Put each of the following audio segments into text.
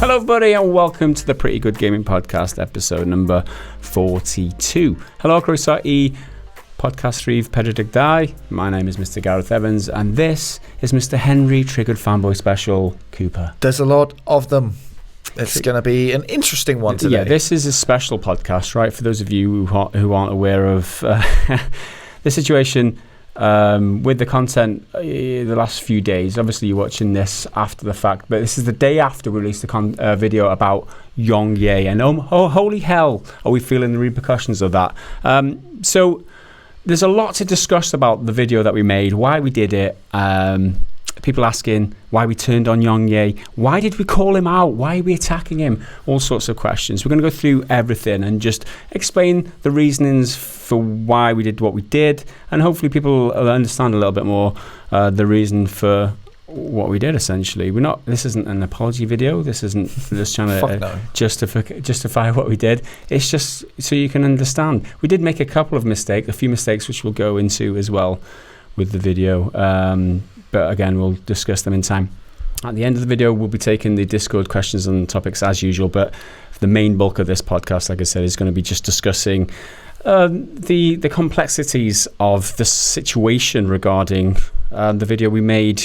Hello everybody and welcome to the Pretty Good Gaming Podcast, episode number 42. Hello, Croeso I Podcast Rhif Pedredig Dau. My name is Mr. Gareth Evans and this is Mr. Henry Triggered Fanboy Special Cooper. There's a lot of them. It's going to be an interesting one today. Yeah, this is a special podcast, right? For those of you who aren't aware of the situation with the content the last few days. Obviously you're watching this after the fact, but this is the day after we released the video about YongYea, and oh holy hell are we feeling the repercussions of that. So there's a lot to discuss about the video that we made, why we did it, people asking why we turned on YongYea, why did we call him out, why are we attacking him, all sorts of questions. We're going to go through everything and just explain the reasonings for why we did what we did, and hopefully people will understand a little bit more the reason for what we did. Essentially, this isn't an apology video, this isn't just trying to justify what we did. It's just so you can understand. We did make a few mistakes which we'll go into as well with the video, but again we'll discuss them in time. At the end of the video we'll be taking the Discord questions and topics as usual, but the main bulk of this podcast, like I said, is going to be just discussing the complexities of the situation regarding the video we made,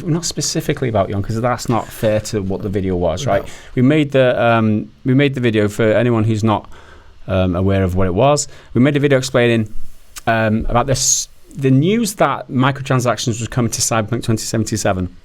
not specifically about Young, because that's not fair to what the video was, right? No. We made the video for anyone who's not aware of what it was. We made a video explaining about the news that microtransactions was coming to Cyberpunk 2077.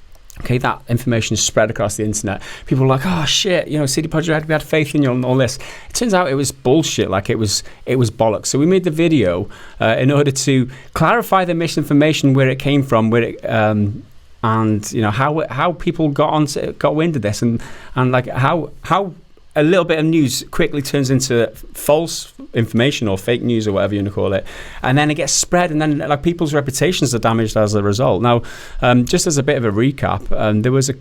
Okay, that information is spread across the internet. People were like, "Oh shit, CD Projekt Red, we had faith in you and all this." It turns out it was bullshit. Like it was bollocks. So we made the video in order to clarify the misinformation, where it came from, and how people got wind of this, and like how a little bit of news quickly turns into false information or fake news or whatever you want to call it, and then it gets spread, and then like people's reputations are damaged as a result. Now, just as a bit of a recap, there was a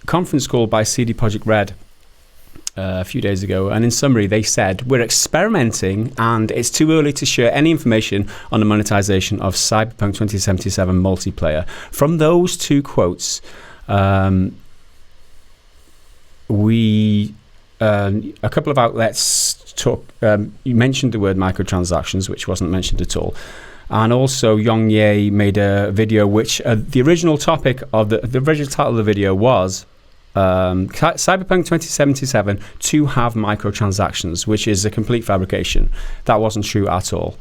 conference call by CD Projekt Red a few days ago, and in summary they said, "We're experimenting and it's too early to share any information on the monetization of Cyberpunk 2077 multiplayer." From those two quotes, a couple of outlets you mentioned the word microtransactions, which wasn't mentioned at all, and also YongYea made a video which the original topic of the original title of the video was Cyberpunk 2077 to have microtransactions, which is a complete fabrication. That wasn't true at all.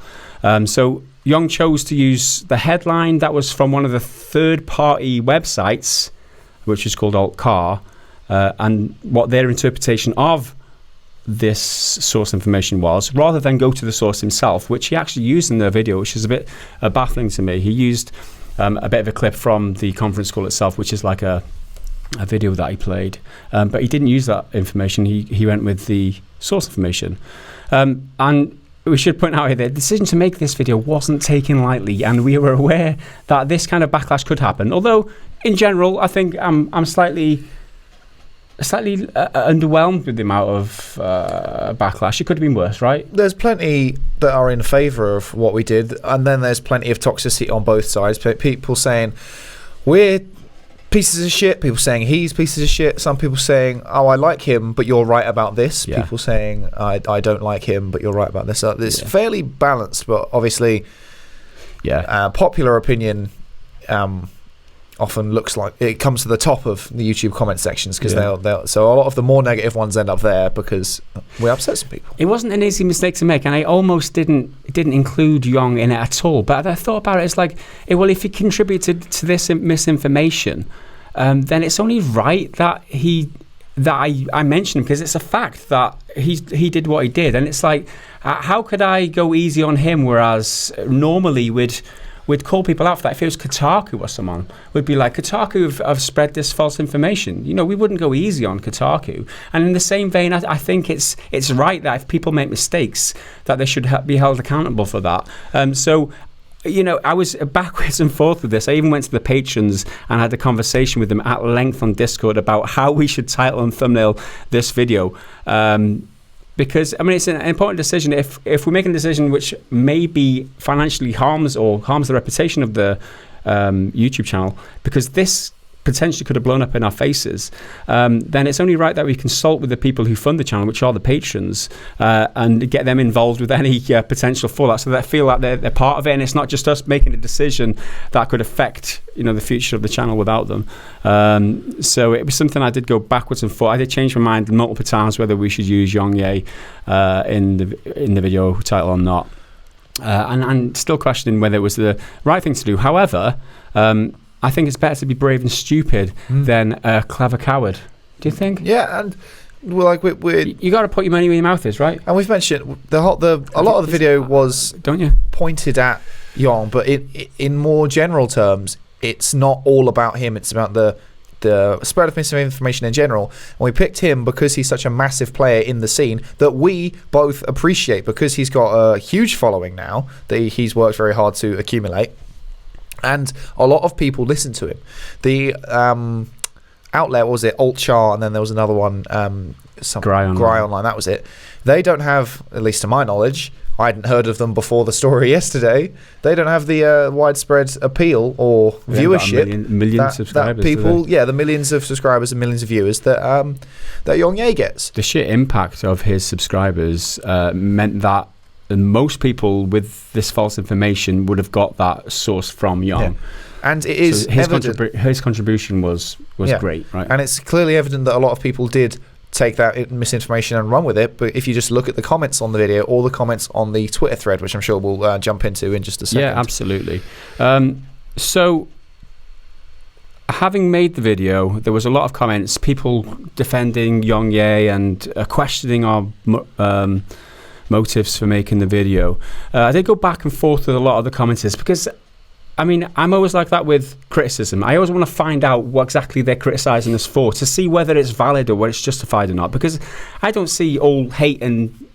So Young chose to use the headline that was from one of the third-party websites, which is called Alt-Car, and what their interpretation of this source information was, rather than go to the source himself, which he actually used in the video, which is a bit baffling to me. He used a bit of a clip from the conference call itself, which is like a video that he played, but he didn't use that information. He went with the source information, and we should point out here that the decision to make this video wasn't taken lightly, and we were aware that this kind of backlash could happen. Although in general I think I'm slightly underwhelmed with the amount of backlash. It could have been worse, right? There's plenty that are in favour of what we did, and then there's plenty of toxicity on both sides. People saying we're pieces of shit, people saying he's pieces of shit, some people saying, "Oh, I like him, but you're right about this." Yeah. People saying, I don't like him, but you're right about this. It's fairly balanced, but obviously popular opinion often looks like it comes to the top of the YouTube comment sections, because so a lot of the more negative ones end up there because we upset some people. It wasn't an easy mistake to make, and I almost didn't include Young in it at all. But I thought about it, it's like, if he contributed to this misinformation, then it's only right that I mention him, because it's a fact that he did what he did, and it's like, how could I go easy on him, whereas normally we'd call people out for that. If it was Kotaku or someone, we'd be like, Kotaku have spread this false information. We wouldn't go easy on Kotaku. And in the same vein, I think it's right that if people make mistakes, that they should be held accountable for that. So I was backwards and forth with this. I even went to the patrons and had a conversation with them at length on Discord about how we should title and thumbnail this video. Because it's an important decision. If we make a decision which maybe financially harms the reputation of the YouTube channel, because this potentially could have blown up in our faces, then it's only right that we consult with the people who fund the channel, which are the patrons, and get them involved with any potential fallout, so they feel like they're part of it, and it's not just us making a decision that could affect the future of the channel without them. So it was something I did go backwards and forth. I did change my mind multiple times whether we should use YongYea in the video title or not, and I'm still questioning whether it was the right thing to do. However, I think it's better to be brave and stupid than a clever coward. Do you think? Yeah, and we're you got to put your money where your mouth is, right? And we've mentioned a lot of the video was, don't you, pointed at Yong, but in more general terms, it's not all about him. It's about the spread of misinformation in general. And we picked him because he's such a massive player in the scene that we both appreciate, because he's got a huge following now that he's worked very hard to accumulate. And a lot of people listen to him. The outlet, was it Alt-Char, and then there was another one, Gry Online, that was it. They don't have, at least to my knowledge, I hadn't heard of them before the story yesterday, they don't have the widespread appeal or viewership. Million subscribers. That people, the millions of subscribers and millions of viewers that YongYea gets. The sheer impact of his subscribers meant that most people with this false information would have got that source from Yong. And it is his contribution was great, right? And it's clearly evident that a lot of people did take that misinformation and run with it. But if you just look at the comments on the video or the comments on the Twitter thread, which I'm sure we'll jump into in just a second. Yeah, absolutely. So having made the video, there was a lot of comments, people defending YongYea and questioning our motives for making the video. I did go back and forth with a lot of the commenters, because I'm always like that with criticism. I always want to find out what exactly they're criticizing us for, to see whether it's valid or whether it's justified or not, because I don't see all hate and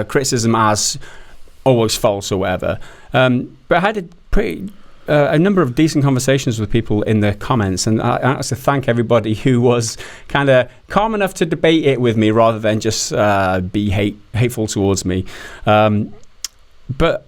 criticism as always false or whatever. But I had a number of decent conversations with people in the comments, and I have to thank everybody who was kind of calm enough to debate it with me rather than just be hateful towards me. But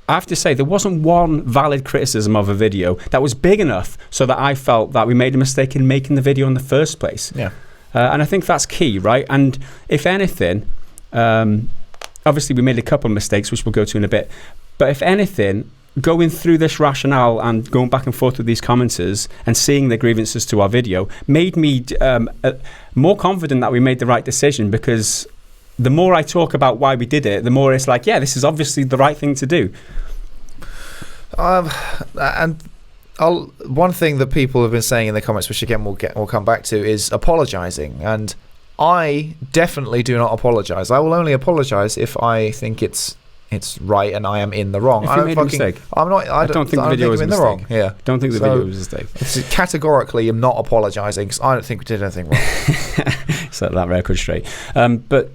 I have to say, there wasn't one valid criticism of a video that was big enough so that I felt that we made a mistake in making the video in the first place. Yeah. And I think that's key, right? And if anything, obviously we made a couple of mistakes, which we'll go to in a bit, but if anything, going through this rationale and going back and forth with these commenters and seeing the grievances to our video made me more confident that we made the right decision, because the more I talk about why we did it, the more it's like, this is obviously the right thing to do. One thing that people have been saying in the comments, which again we'll come back to, is apologizing. And I definitely do not apologize. I will only apologize if I think it's right and I am in the wrong. If you made a mistake. I'm not. I don't think the video was in the wrong. Yeah. Don't think the video was a mistake. Categorically, I'm not apologising because I don't think we did anything wrong. Set that record straight. But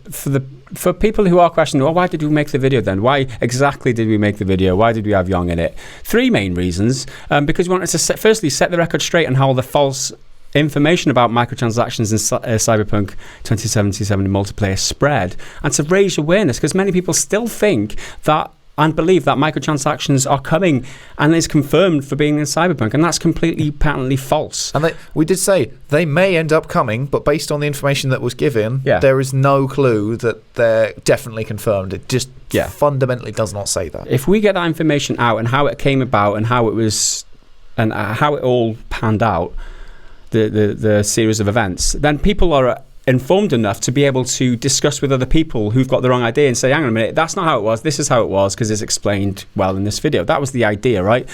for people who are questioning, well, why did we make the video then? Why exactly did we make the video? Why did we have Yong in it? Three main reasons. Because we wanted to firstly set the record straight on how the false information about microtransactions in Cyberpunk 2077 multiplayer spread, and to raise awareness, because many people still think that and believe that microtransactions are coming and is confirmed for being in Cyberpunk, and that's completely patently false. And we did say they may end up coming, but based on the information that was given, there is no clue that they're definitely confirmed. It just fundamentally does not say that. If we get that information out and how it came about and how it was and how it all panned out, the series of events, then people are informed enough to be able to discuss with other people who've got the wrong idea and say, hang on a minute, that's not how it was, this is how it was, because it's explained well in this video. That was the idea, right?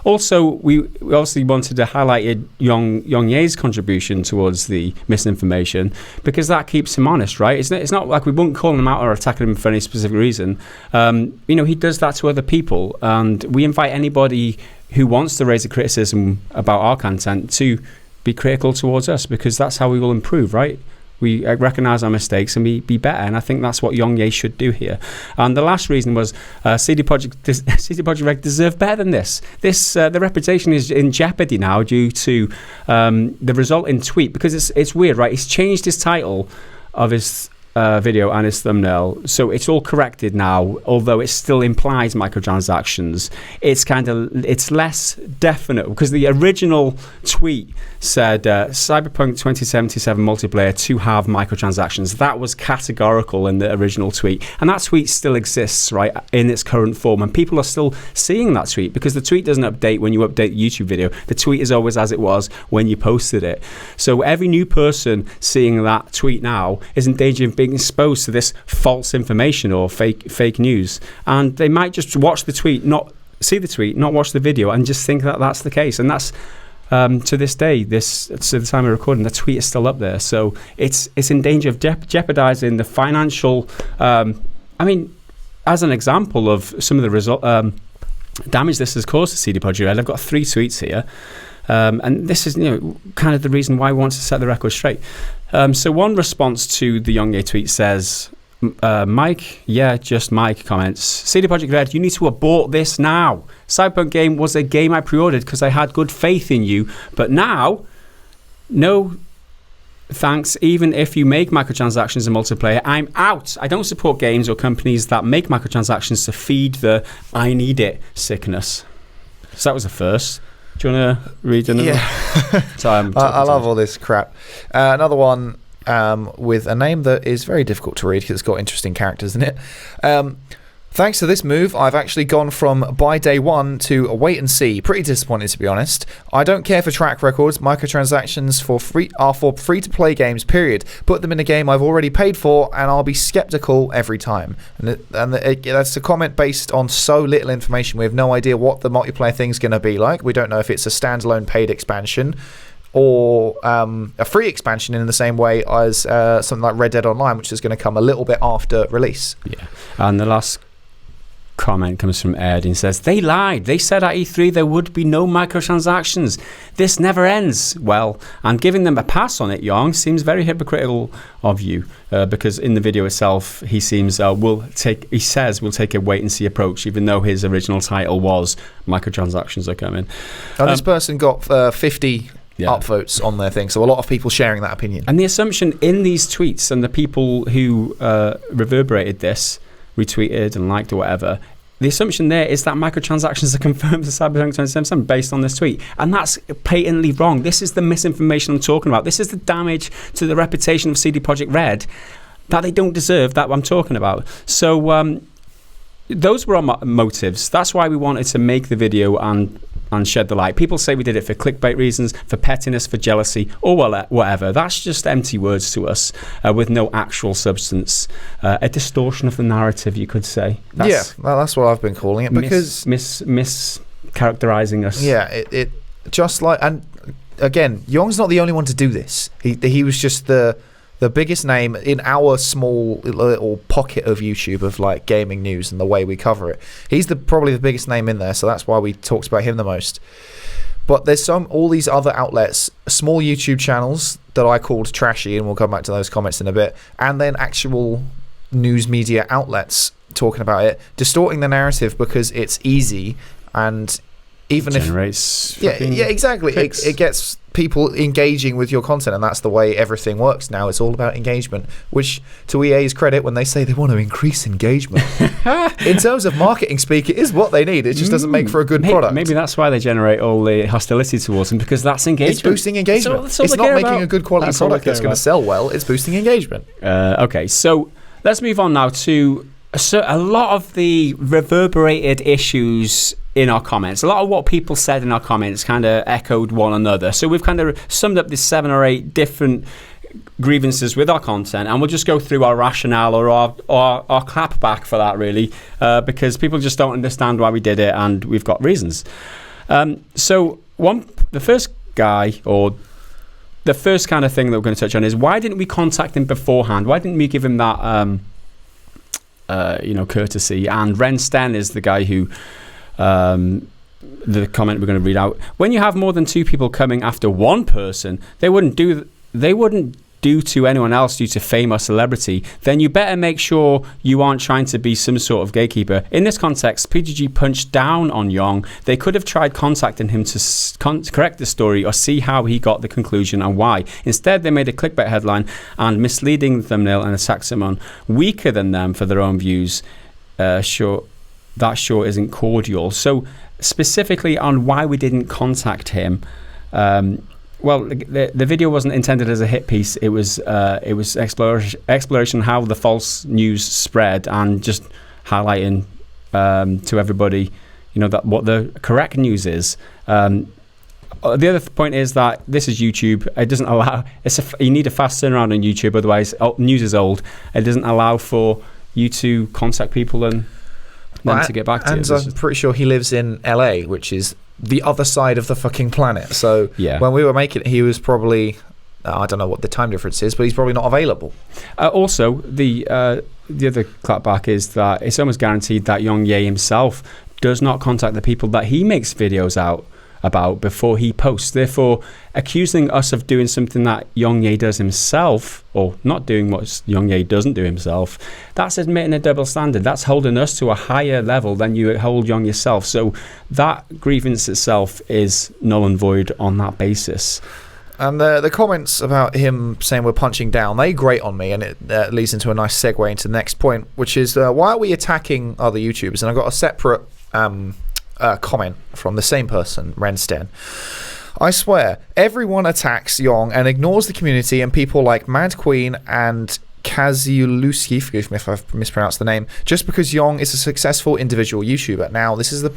Also, we obviously wanted to highlight YongYea's contribution towards the misinformation, because that keeps him honest, right? It's not like we won't call him out or attack him for any specific reason. He does that to other people, and we invite anybody who wants to raise a criticism about our content to be critical towards us, because that's how we will improve, right? We recognise our mistakes and we be better, and I think that's what YongYea should do here. And the last reason was CD Projekt Red deserve better than this. The reputation is in jeopardy now due to the resulting tweet, because it's weird, right? He's changed his title of his video and his thumbnail, so it's all corrected now, although it still implies microtransactions. It's less definite, because the original tweet said Cyberpunk 2077 multiplayer to have microtransactions. That was categorical in the original tweet, and that tweet still exists, right, in its current form, and people are still seeing that tweet, because the tweet doesn't update when you update the YouTube video. The tweet is always as it was when you posted it. So every new person seeing that tweet now is in danger of being exposed to this false information or fake news, and they might just watch the tweet, not see the tweet, not watch the video, and just think that that's the case. And that's to this day, to the time of recording, the tweet is still up there, so it's in danger of jeopardizing the financial as an example of some of the damage this has caused to CD Projekt Red. I've got 3 tweets here, and this is kind of the reason why we want to set the record straight. So one response to the YongYea tweet says, Mike, just Mike comments, CD Projekt Red, you need to abort this now. Cyberpunk game was a game I pre-ordered because I had good faith in you, but now, no thanks. Even if you make microtransactions in multiplayer, I'm out. I don't support games or companies that make microtransactions to feed the I need it sickness. So that was the first. Do you want to read another? Yeah. I love all this crap. Another one with a name that is very difficult to read because it's got interesting characters in it. Thanks to this move, I've actually gone from buy day one to a wait and see. Pretty disappointed, to be honest. I don't care for track records. Microtransactions are for free-to-play games, period. Put them in a game I've already paid for, and I'll be skeptical every time. And that's a comment based on so little information. We have no idea what the multiplayer thing's going to be like. We don't know if it's a standalone paid expansion or a free expansion in the same way as something like Red Dead Online, which is going to come a little bit after release. Yeah, and the last comment comes from Ed and says, they lied. They said at E3 there would be no microtransactions. This never ends. Well, and giving them a pass on it, Yong, seems very hypocritical of you, because in the video itself he seems we'll take a wait and see approach, even though his original title was microtransactions are coming. And this person got 50 upvotes on their thing, so a lot of people sharing that opinion. And the assumption in these tweets, and the people who reverberated this, retweeted and liked or whatever, the assumption there is that microtransactions are confirmed for Cyberpunk 2077 based on this tweet, and that's patently wrong. This is the misinformation I'm talking about. This is the damage to the reputation of CD Projekt Red that they don't deserve, that I'm talking about. So those were our motives. That's why we wanted to make the video and shed the light. People say we did it for clickbait reasons, for pettiness, for jealousy, or whatever. That's just empty words to us with no actual substance. A distortion of the narrative, you could say. That's what I've been calling it, because mischaracterizing us. Yeah, it just like, and again, Yong's not the only one to do this. He was just the biggest name in our small little pocket of YouTube of like gaming news and the way we cover it. He's probably the biggest name in there, so that's why we talked about him the most. But there's all these other outlets, small YouTube channels that I called trashy, and we'll come back to those comments in a bit, and then actual news media outlets talking about it, distorting the narrative because it's easy, and even generates exactly. It gets people engaging with your content, and that's the way everything works now. It's all about engagement, which, to EA's credit, when they say they want to increase engagement, in terms of marketing speak, it is what they need. It just doesn't make for a good product. Maybe that's why they generate all the hostility towards them, because that's engagement. It's boosting engagement. It's not making a good quality product that's going to sell well. It's boosting engagement. Okay, so let's move on now to a lot of the reverberated issues in our comments. A lot of what people said in our comments kind of echoed one another. So we've kind of summed up these 7 or 8 different grievances with our content, and we'll just go through our rationale or our clap back for that, really, because people just don't understand why we did it, and we've got reasons. So the first guy, or the first kind of thing that we're going to touch on, is why didn't we contact him beforehand? Why didn't we give him that courtesy? And Ren Sten is the guy who the comment we're going to read out. When you have more than 2 people coming after one person, they wouldn't do to anyone else due to fame or celebrity, then you better make sure you aren't trying to be some sort of gatekeeper. In this context, PGG punched down on Yong. They could have tried contacting him to correct the story or see how he got the conclusion and why. Instead, they made a clickbait headline and misleading thumbnail and attacked someone weaker than them for their own views. That sure isn't cordial. So specifically on why we didn't contact him, well, the video wasn't intended as a hit piece. It was exploration how the false news spread and just highlighting to everybody, that what the correct news is. The other point is that this is YouTube. It doesn't allow. You need a fast turnaround on YouTube, otherwise news is old. It doesn't allow for you to contact people and then to get back to you. And I'm pretty sure he lives in LA, which is the other side of the fucking planet. So when we were making it, he was probably, I don't know what the time difference is, but he's probably not available. Also, the other clapback is that it's almost guaranteed that YongYea himself does not contact the people that he makes videos about before he posts. Therefore, accusing us of doing something that YongYea does himself, or not doing what YongYea doesn't do himself, that's admitting a double standard. That's holding us to a higher level than you hold Yong yourself. So that grievance itself is null and void on that basis. And the comments about him saying we're punching down, they grate on me, and it leads into a nice segue into the next point, which is why are we attacking other YouTubers? And I've got a separate comment from the same person, Rensten. I swear, everyone attacks Yong and ignores the community and people like Mad Queen and Kaziuluski, forgive me if I've mispronounced the name, just because Yong is a successful individual YouTuber. Now, this is the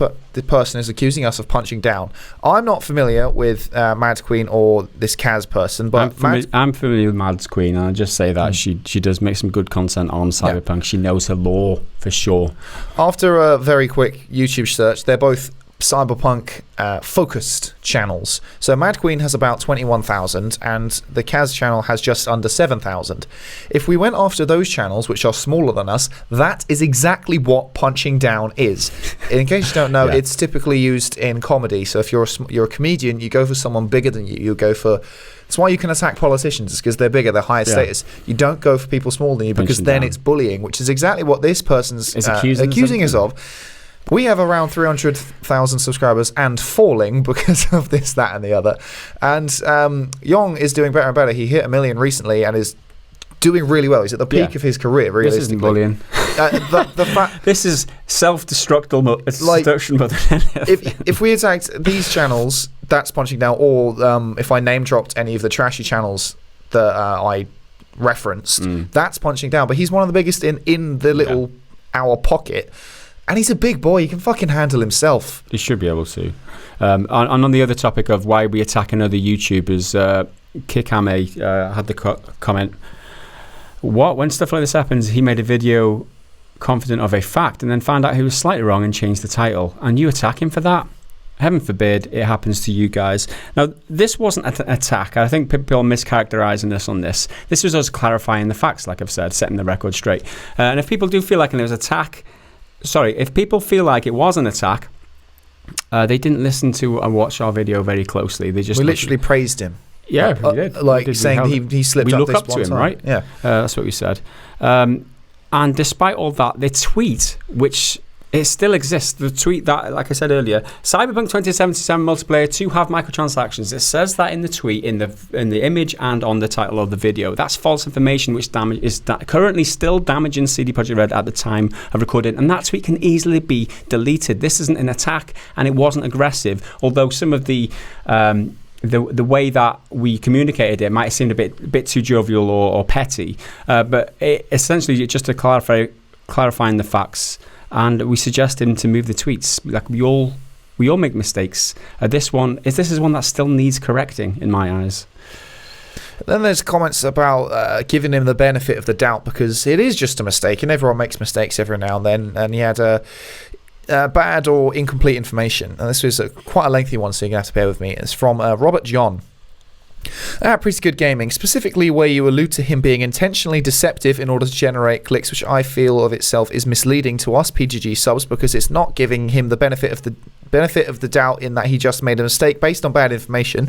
person who's accusing us of punching down. I'm not familiar with Mad Queen or this Kaz person, but I'm familiar with Mad Queen, and I'll just say that she does make some good content on Cyberpunk. She knows her lore for sure. After a very quick YouTube search, they're both Cyberpunk focused channels. So Mad Queen has about 21,000 and the Kaz channel has just under 7,000. If we went after those channels, which are smaller than us, that is exactly what punching down is. In case you don't know, it's typically used in comedy. So if you're a comedian, you go for someone bigger than you. You go for... That's why you can attack politicians, because they're bigger, they're higher status. You don't go for people smaller than you, because then it's bullying, which is exactly what this person's accusing us of. We have around 300,000 subscribers and falling because of this, that, and the other. And Yong is doing better and better. He hit 1 million recently and is doing really well. He's at the peak of his career, realistically. This isn't bullying. This is self-destruction. If we attacked these channels, that's punching down. Or if I name-dropped any of the trashy channels that I referenced, that's punching down. But he's one of the biggest in the little our pocket. And he's a big boy. He can fucking handle himself. He should be able to. And on the other topic of why we attacking other YouTubers, Kikame had the comment, when stuff like this happens, he made a video confident of a fact and then found out he was slightly wrong and changed the title. And you attack him for that? Heaven forbid it happens to you guys. Now, this wasn't an attack. I think people are mischaracterizing us on this. This was us clarifying the facts, like I've said, setting the record straight. And if people do feel like it was an attack... if people feel like it was an attack, they didn't listen to and watch our video very closely. They just literally praised him. Yeah, we did. Saying he slipped up this one time. We look up to him, right? Yeah. That's what we said. And despite all that, the tweet, which it still exists, the tweet that, like I said earlier, Cyberpunk 2077 multiplayer 2 have microtransactions. It says that in the tweet, in the image, and on the title of the video. That's false information, which is currently still damaging CD Projekt Red at the time of recording, and that tweet can easily be deleted. This isn't an attack, and it wasn't aggressive. Although some of the way that we communicated it might have seemed a bit too jovial or petty, but essentially just to clarifying the facts. And we suggest him to move the tweets. Like we all make mistakes. This is one that still needs correcting in my eyes. Then there's comments about giving him the benefit of the doubt, because it is just a mistake, and everyone makes mistakes every now and then. And he had bad or incomplete information. And this was quite a lengthy one, so you're going to have to bear with me. It's from Robert John. Pretty good gaming, specifically where you allude to him being intentionally deceptive in order to generate clicks, which I feel of itself is misleading to us PGG subs, because it's not giving him the benefit of the doubt in that he just made a mistake based on bad information.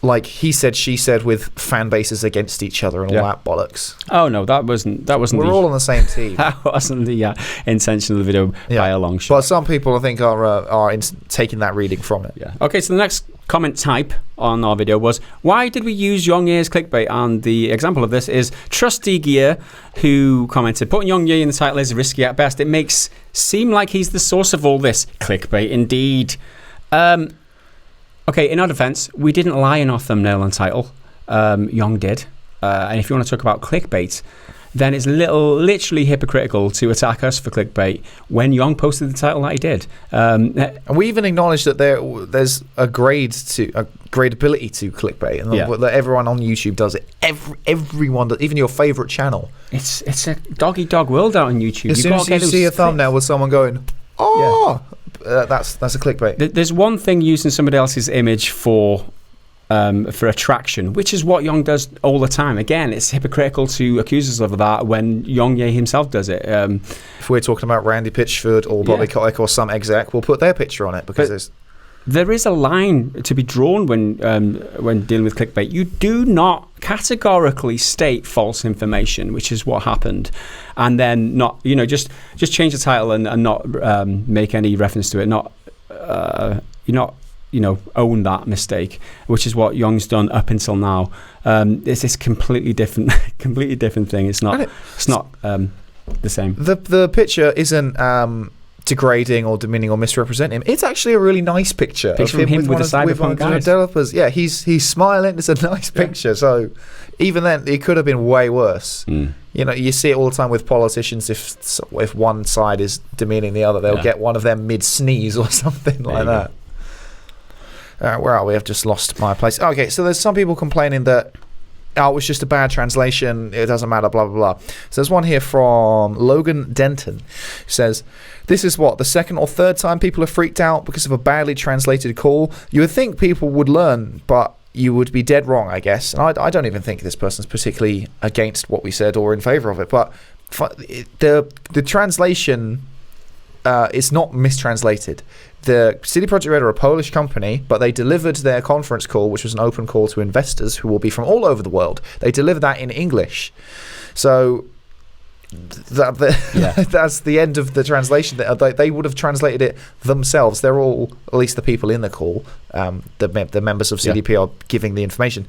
like he said, she said, with fan bases against each other and all that bollocks. Oh no, that wasn't. We're all on the same team. That wasn't the intention of the video by a long shot. But some people, I think, are taking that reading from it. Yeah. Okay, so the next comment type on our video was, why did we use YongYea's clickbait? And the example of this is Trusty Gear, who commented, putting YongYea in the title is risky at best. It makes seem like he's the source of all this. Clickbait indeed. Okay, in our defense, we didn't lie in our thumbnail and title. Yong did. And if you want to talk about clickbait, then it's literally hypocritical to attack us for clickbait when Yong posted the title that he did. And we even acknowledge that there's a gradability to clickbait, and that everyone on YouTube does it. Everyone does, even your favorite channel. It's a dog-eat-dog world out on YouTube. As soon as you see a thumbnail with someone going, oh, that's a clickbait. There's one thing using somebody else's image for attraction, which is what Yong does all the time. Again, it's hypocritical to accuse us of that when YongYea himself does it. If we're talking about Randy Pitchford or Bobby Kotick or some exec, we'll put their picture on it because there is a line to be drawn when dealing with clickbait. You do not categorically state false information, which is what happened, and then not just change the title and not make any reference to it. Own that mistake, which is what Yong's done up until now. It's this completely different thing. It's not the same. The picture isn't degrading or demeaning or misrepresenting him. It's actually a really nice picture of him with the cyberpunk guys. Developers. Yeah, he's smiling. It's a nice picture. So even then, it could have been way worse. You see it all the time with politicians. If one side is demeaning the other, they'll get one of them mid sneeze or something like that. Where are we? I've just lost my place. Okay, so there's some people complaining that it was just a bad translation, it doesn't matter, blah, blah, blah. So there's one here from Logan Denton, who says, this is the second or third time people are freaked out because of a badly translated call. You would think people would learn, but you would be dead wrong, I guess. And I don't even think this person's particularly against what we said or in favour of it, but the translation is not mistranslated. The CD Projekt Red are a Polish company, but they delivered their conference call, which was an open call to investors who will be from all over the world. They delivered that in English. So that's the end of the translation. They would have translated it themselves. They're all, at least the people in the call, the members of CDP are giving the information.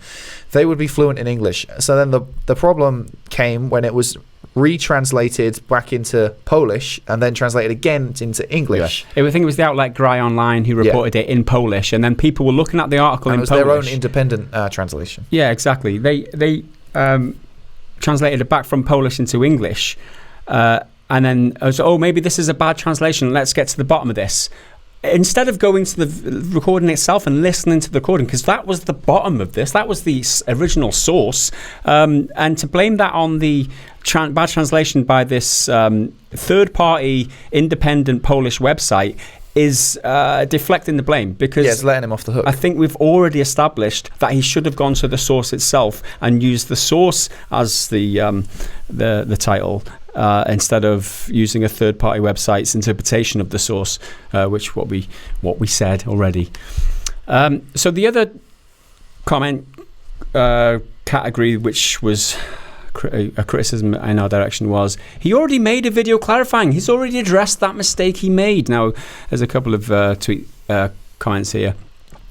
They would be fluent in English. So then the problem came when it was retranslated back into Polish and then translated again into English. I think it was the outlet Gry Online who reported it in Polish, and then people were looking at the article in Polish. It was their own independent translation. Yeah, exactly. They translated it back from Polish into English, and then maybe this is a bad translation. Let's get to the bottom of this. Instead of going to the recording itself and listening to the recording, because that was the bottom of this, that was the original source, and to blame that on the bad translation by this third-party independent Polish website is deflecting the blame, because it's letting him off the hook. I think we've already established that he should have gone to the source itself and used the source as the title, instead of using a third-party website's interpretation of the source, which what we said already. So the other comment category, which was a criticism in our direction, was he already made a video clarifying. He's already addressed that mistake he made. Now, there's a couple of tweet comments here.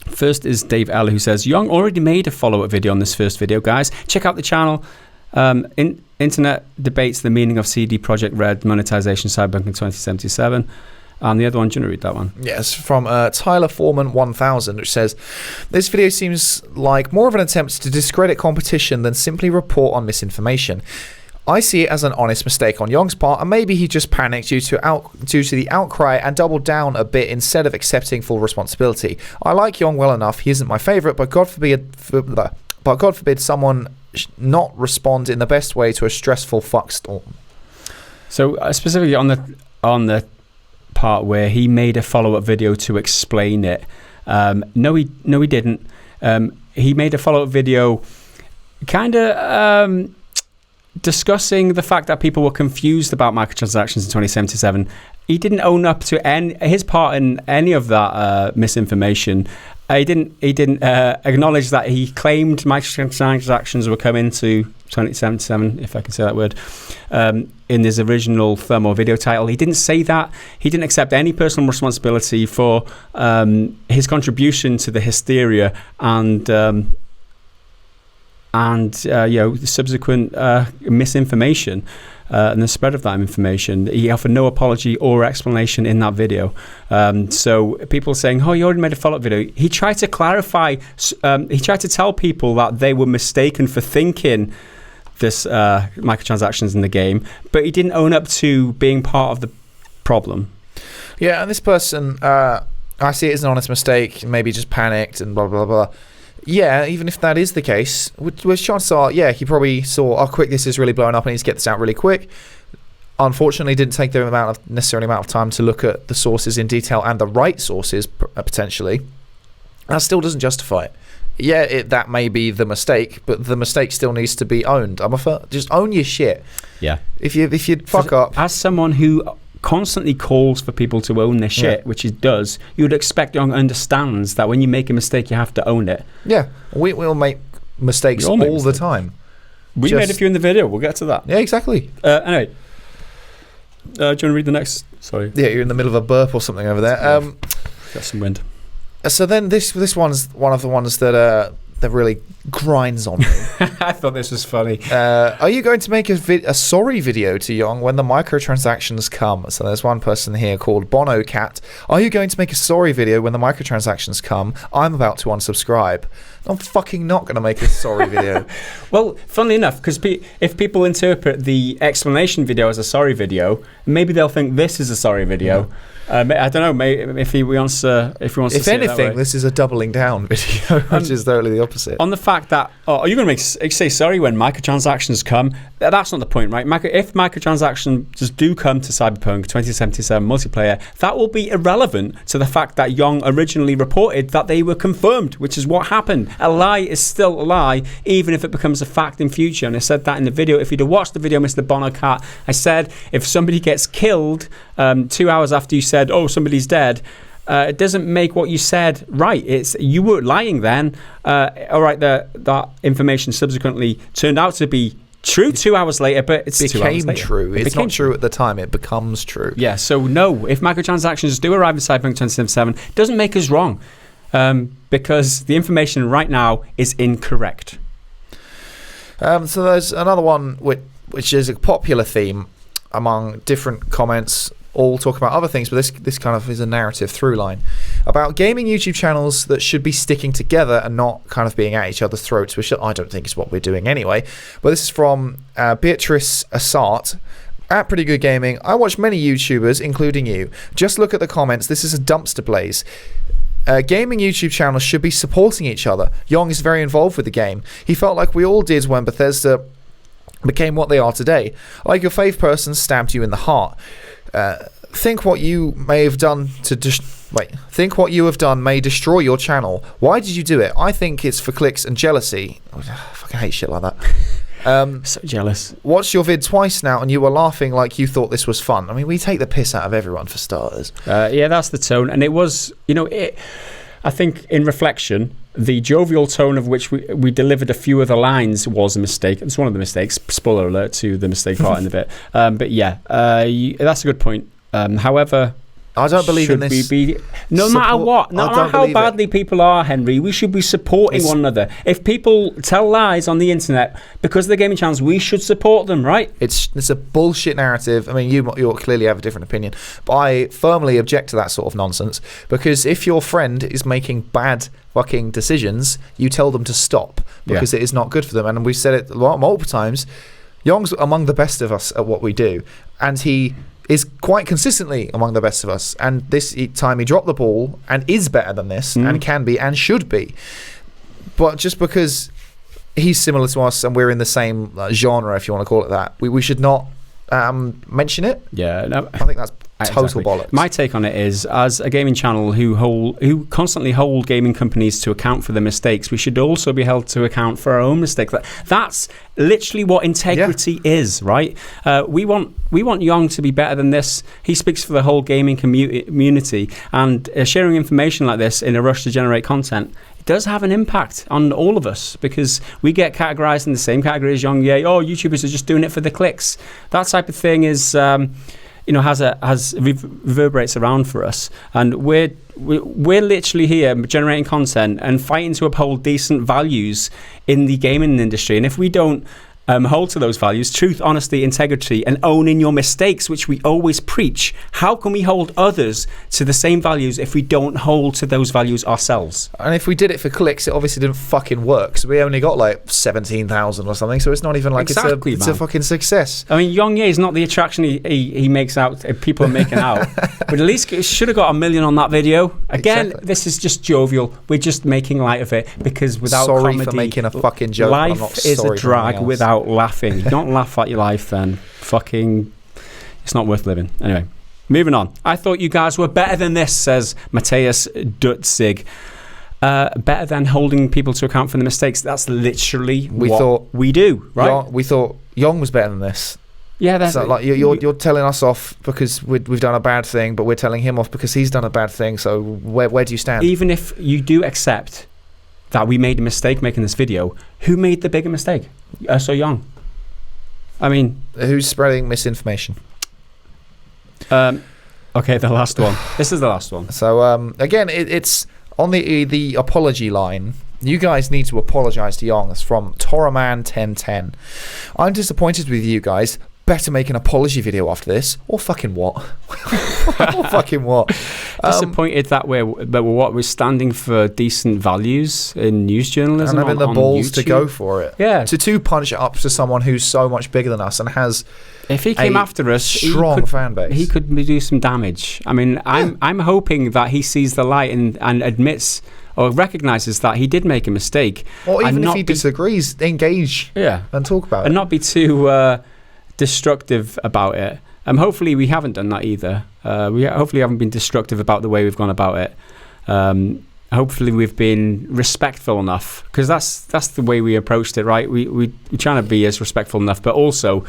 First is Dave Eller, who says, Yong already made a follow-up video on this first video, guys. Check out the channel. Internet debates the meaning of CD Projekt Red monetization Cyberpunk in 2077. And the other one, do you want to read that one? Yes, from Tyler Foreman 1000, which says, this video seems like more of an attempt to discredit competition than simply report on misinformation. I see it as an honest mistake on Yong's part, and maybe he just panicked due to the outcry and doubled down a bit instead of accepting full responsibility. I like Yong well enough. He isn't my favourite, but God forbid someone not respond in the best way to a stressful fuckstorm. So specifically on the part where he made a follow-up video to explain it, no he didn't. He made a follow-up video kind of discussing the fact that people were confused about microtransactions in 2077. He didn't own up to his part in any of that misinformation. He didn't acknowledge that he claimed microtransactions were coming to 2077, if I can say that word, in his original thermal video title. He didn't say that. He didn't accept any personal responsibility for his contribution to the hysteria and the subsequent misinformation and the spread of that information. He offered no apology or explanation in that video. So people saying, "Oh, you already made a follow-up video." He tried to clarify. He tried to tell people that they were mistaken for thinking this microtransactions in the game, but he didn't own up to being part of the problem. Yeah, and this person, I see it as an honest mistake, maybe just panicked and blah, blah, blah. Yeah, even if that is the case, which chances are, yeah, he probably saw, oh, quick, this is really blowing up, I need to get this out really quick. Unfortunately, didn't take the necessary amount of time to look at the sources in detail and the right sources, potentially. That still doesn't justify it. Yeah, that may be the mistake, but the mistake still needs to be owned. Just own your shit. Yeah. If you fuck up. As someone who constantly calls for people to own their shit, which he does, you would expect Young understands that when you make a mistake, you have to own it. Yeah, we'll make mistakes all the time. We made a few in the video. We'll get to that. Yeah, exactly. Anyway, do you want to read the next? Sorry. Yeah, you're in the middle of a burp or something over there. Got some wind. So then this one's one of the ones that really grinds on me. I thought this was funny. Are you going to make a sorry video to Yong when the microtransactions come? So there's one person here called Bono Cat. Are you going to make a sorry video when the microtransactions come? I'm about to unsubscribe. I'm fucking not going to make a sorry video. Well, funnily enough, because if people interpret the explanation video as a sorry video, maybe they'll think this is a sorry video. Yeah. I don't know. If he wants to. If anything, this is a doubling down video, which is totally the opposite. On the fact that, are you going to say sorry when microtransactions come? That's not the point, right? If microtransactions do come to Cyberpunk 2077 multiplayer, that will be irrelevant to the fact that Yong originally reported that they were confirmed, which is what happened. A lie is still a lie, even if it becomes a fact in future. And I said that in the video. If you'd have watched the video, Mr. Bono Cat, I said if somebody gets killed 2 hours after you said, "Oh, somebody's dead," it doesn't make what you said right. It's you were lying then. All right, that information subsequently turned out to be true 2 hours later, but it became true. It's not true at the time. It becomes true. Yeah. So no, if microtransactions do arrive in Cyberpunk 2077, it doesn't make us wrong, because the information right now is incorrect. So there's another one which is a popular theme among different comments. All talk about other things, but this kind of is a narrative through line about gaming YouTube channels that should be sticking together and not kind of being at each other's throats, which I don't think is what we're doing anyway. But this is from Beatrice Assart. At Pretty Good Gaming, I watch many YouTubers, including you. Just look at the comments. This is a dumpster blaze. Gaming YouTube channels should be supporting each other. Yong is very involved with the game. He felt like we all did when Bethesda became what they are today. Like your fave person stabbed you in the heart. Think what you may have done think what you have done may destroy your channel. Why did you do it? I think it's for clicks and jealousy. I fucking hate shit like that. So jealous. Watched your vid twice now and you were laughing like you thought this was fun. I mean, we take the piss out of everyone for starters. Yeah, that's the tone. And it was, I think in reflection, the jovial tone of which we delivered a few of the lines was a mistake. It's one of the mistakes. Spoiler alert to the mistake part in the bit. But yeah, that's a good point. However, I don't believe in this. No matter what, no matter how badly people are, Henry, we should be supporting one another. If people tell lies on the internet because of the gaming channels, we should support them, right? It's a bullshit narrative. I mean, you clearly have a different opinion, but I firmly object to that sort of nonsense, because if your friend is making bad fucking decisions, you tell them to stop, because it is not good for them. And we've said it multiple times. Yong's among the best of us at what we do, and he is quite consistently among the best of us, and this time he dropped the ball and is better than this, and can be and should be. But just because he's similar to us and we're in the same genre, if you want to call it that, we should not mention it. Yeah, no. I think that's Total bollocks. My take on it is, as a gaming channel who constantly hold gaming companies to account for their mistakes, we should also be held to account for our own mistakes. That's literally what integrity is, right? We want Yong to be better than this. He speaks for the whole gaming community, and sharing information like this in a rush to generate content, it does have an impact on all of us, because we get categorized in the same category as YongYea. Oh, YouTubers are just doing it for the clicks. That type of thing is, reverberates around for us, and we're literally here generating content and fighting to uphold decent values in the gaming industry. And if we don't hold to those values, truth, honesty, integrity, and owning your mistakes, which we always preach, how can we hold others to the same values if we don't hold to those values ourselves? And if we did it for clicks, it obviously didn't fucking work. So we only got like 17,000 or something. So it's not even like it's a fucking success. I mean, YongYea is not the attraction he makes out. People are making out, but at least it should have got 1 million on that video. Again, This is just jovial. We're just making light of it, because without comedy, for making a fucking joke. Life is a drag without laughing. You don't laugh at your life, then fucking it's not worth living. Anyway, moving on. I thought you guys were better than this, says Mathias Dutzig. Better than holding people to account for the mistakes. That's literally what we do, right? We thought Yong was better than this. Yeah, that's so, like you're telling us off because we've done a bad thing, but we're telling him off because he's done a bad thing. So where do you stand? Even if you do accept that we made a mistake making this video, who made the bigger mistake? So Yong. I mean, who's spreading misinformation? Okay, the last one. This is the last one. So again, it's on the apology line. You guys need to apologise to Yong. It's from Toraman1010. I'm disappointed with you guys. Better make an apology video after this, or fucking what? Or fucking what? Disappointed that we're standing for decent values in news journalism, and having the balls YouTube. To go for it. Yeah, to punch it up to someone who's so much bigger than us and has. If he came after us, strong fan base. He could do some damage. I mean, I'm hoping that he sees the light and admits or recognises that he did make a mistake. Or even if he disagrees, engage. Yeah, and talk about it, and not be too destructive about it. Hopefully we haven't done that either. We hopefully haven't been destructive about the way we've gone about it. Hopefully we've been respectful enough, because that's the way we approached it, right? We're trying to be as respectful enough, but also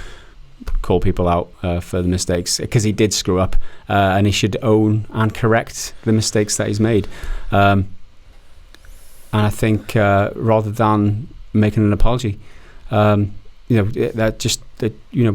call people out for the mistakes, because he did screw up, and he should own and correct the mistakes that he's made. And I think rather than making an apology, we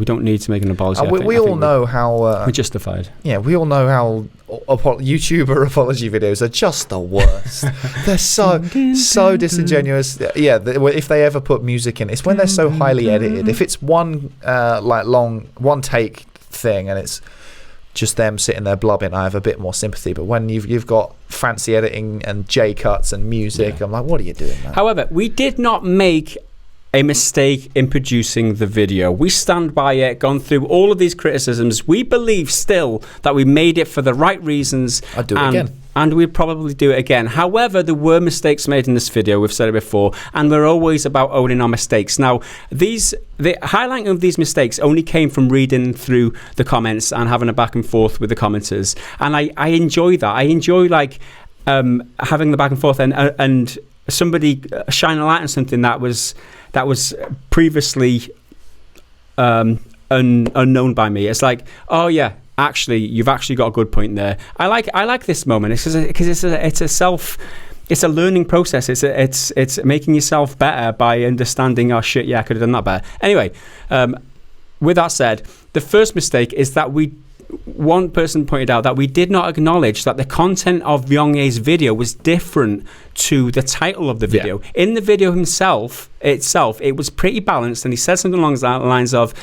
don't need to make an apology. We all know how we're justified. Yeah, we all know how YouTuber apology videos are just the worst. They're so disingenuous. Yeah, if they ever put music in, it's when they're so highly edited. If it's one one take thing and it's just them sitting there blubbing, I have a bit more sympathy. But when you've got fancy editing and J cuts and music, I'm like, what are you doing, man? However, we did not make a mistake in producing the video. We stand by it, gone through all of these criticisms. We believe still that we made it for the right reasons. I'd do it again. And we'd probably do it again. However, there were mistakes made in this video. We've said it before. And we're always about owning our mistakes. Now, the highlighting of these mistakes only came from reading through the comments and having a back and forth with the commenters. And I enjoy that. I enjoy having the back and forth and somebody shine a light on something that was previously unknown by me. It's like, oh yeah, actually, you've actually got a good point there. I like this moment because it's a learning process. It's making yourself better by understanding, oh shit, yeah, I could have done that better. Anyway, with that said, the first mistake is that one person pointed out that we did not acknowledge that the content of YongYea's video was different to the title of the video. Yeah. In the video itself, it was pretty balanced, and he said something along the lines of,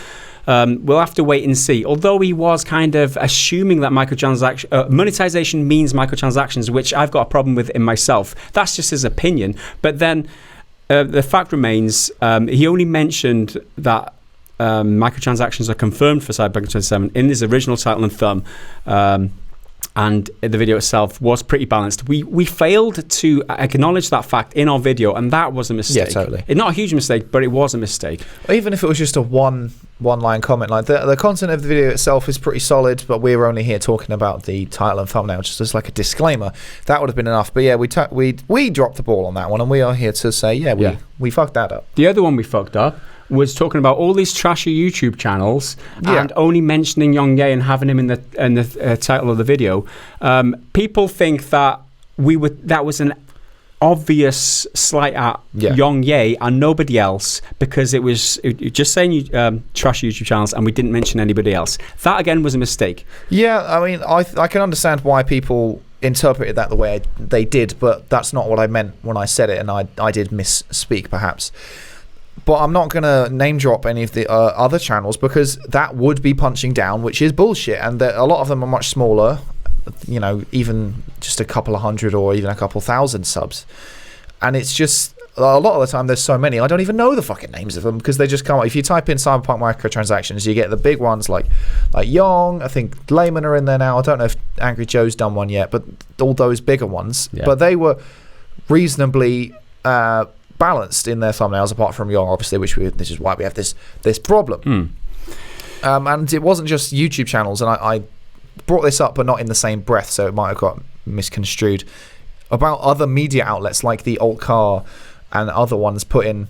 we'll have to wait and see. Although he was kind of assuming that monetization means microtransactions, which I've got a problem with in myself. That's just his opinion. But then the fact remains, he only mentioned that microtransactions are confirmed for Cyberpunk 2077 in his original title and thumb. and the video itself was pretty balanced. We failed to acknowledge that fact in our video, and that was a mistake. Yeah, totally. It's not a huge mistake, but it was a mistake. Even if it was just a one-line comment, like the content of the video itself is pretty solid, but we're only here talking about the title and thumbnail, just as like a disclaimer. That would have been enough. But yeah, we dropped the ball on that one, and we are here to say, we fucked that up. The other one we fucked up was talking about all these trashy YouTube channels and only mentioning YongYea and having him in the title of the video. People think that that was an obvious slight at YongYea and nobody else, because it was just saying trash YouTube channels and we didn't mention anybody else. That again was a mistake. Yeah, I mean, I can understand why people interpreted that the way they did, but that's not what I meant when I said it, and I did misspeak perhaps. But I'm not going to name drop any of the other channels, because that would be punching down, which is bullshit. And a lot of them are much smaller, you know, even just a couple of hundred or even a couple thousand subs. And it's just, a lot of the time there's so many, I don't even know the fucking names of them, because they just come up. If you type in Cyberpunk microtransactions, you get the big ones like Yong, I think Layman are in there now. I don't know if Angry Joe's done one yet, but all those bigger ones. Yeah. But they were reasonably balanced in their thumbnails, apart from Yong, obviously, this is why we have this problem. And it wasn't just YouTube channels, and I brought this up, but not in the same breath, so it might have got misconstrued, about other media outlets like the Alt Car and other ones put in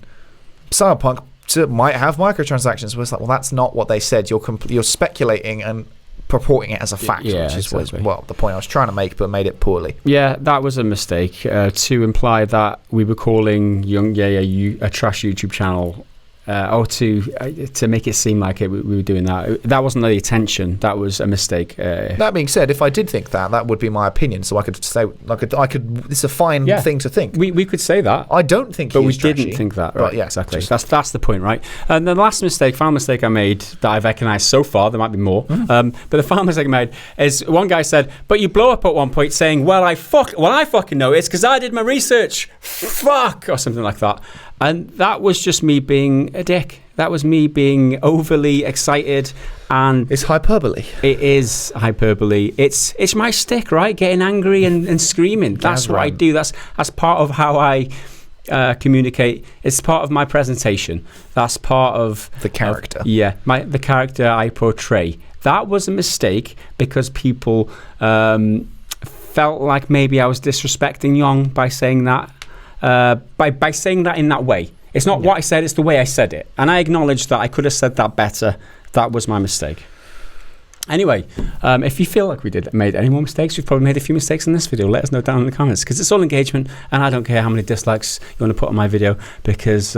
Cyberpunk might have microtransactions. It was like, well, that's not what they said. You're speculating and purporting it as a fact, which is the point I was trying to make, but made it poorly. Yeah, that was a mistake to imply that we were calling YongYea a trash YouTube channel, or to make it seem like we were doing that. That wasn't the intention. That was a mistake. That being said, if I did think that would be my opinion. So I could say, I could. It's a fine thing to think. We could say that. I don't think, but we didn't think that. Right? But yeah, exactly. That's the point, right? And the final mistake I made that I've recognised so far, there might be more. But the final mistake I made is one guy said, "But you blow up at one point saying, well, I fucking know it's because I did my research. Fuck," or something like that. And that was just me being a dick. That was me being overly excited, and it's hyperbole. It is hyperbole. It's my stick, right? Getting angry and screaming. That's what I do. That's part of how I communicate. It's part of my presentation. That's part of the character. The character I portray. That was a mistake because people felt like maybe I was disrespecting Yong by saying that. By saying that in that way. It's not what I said, it's the way I said it. And I acknowledge that I could have said that better. That was my mistake. Anyway, if you feel like we made any more mistakes, we've probably made a few mistakes in this video, let us know down in the comments, because it's all engagement, and I don't care how many dislikes you want to put on my video, because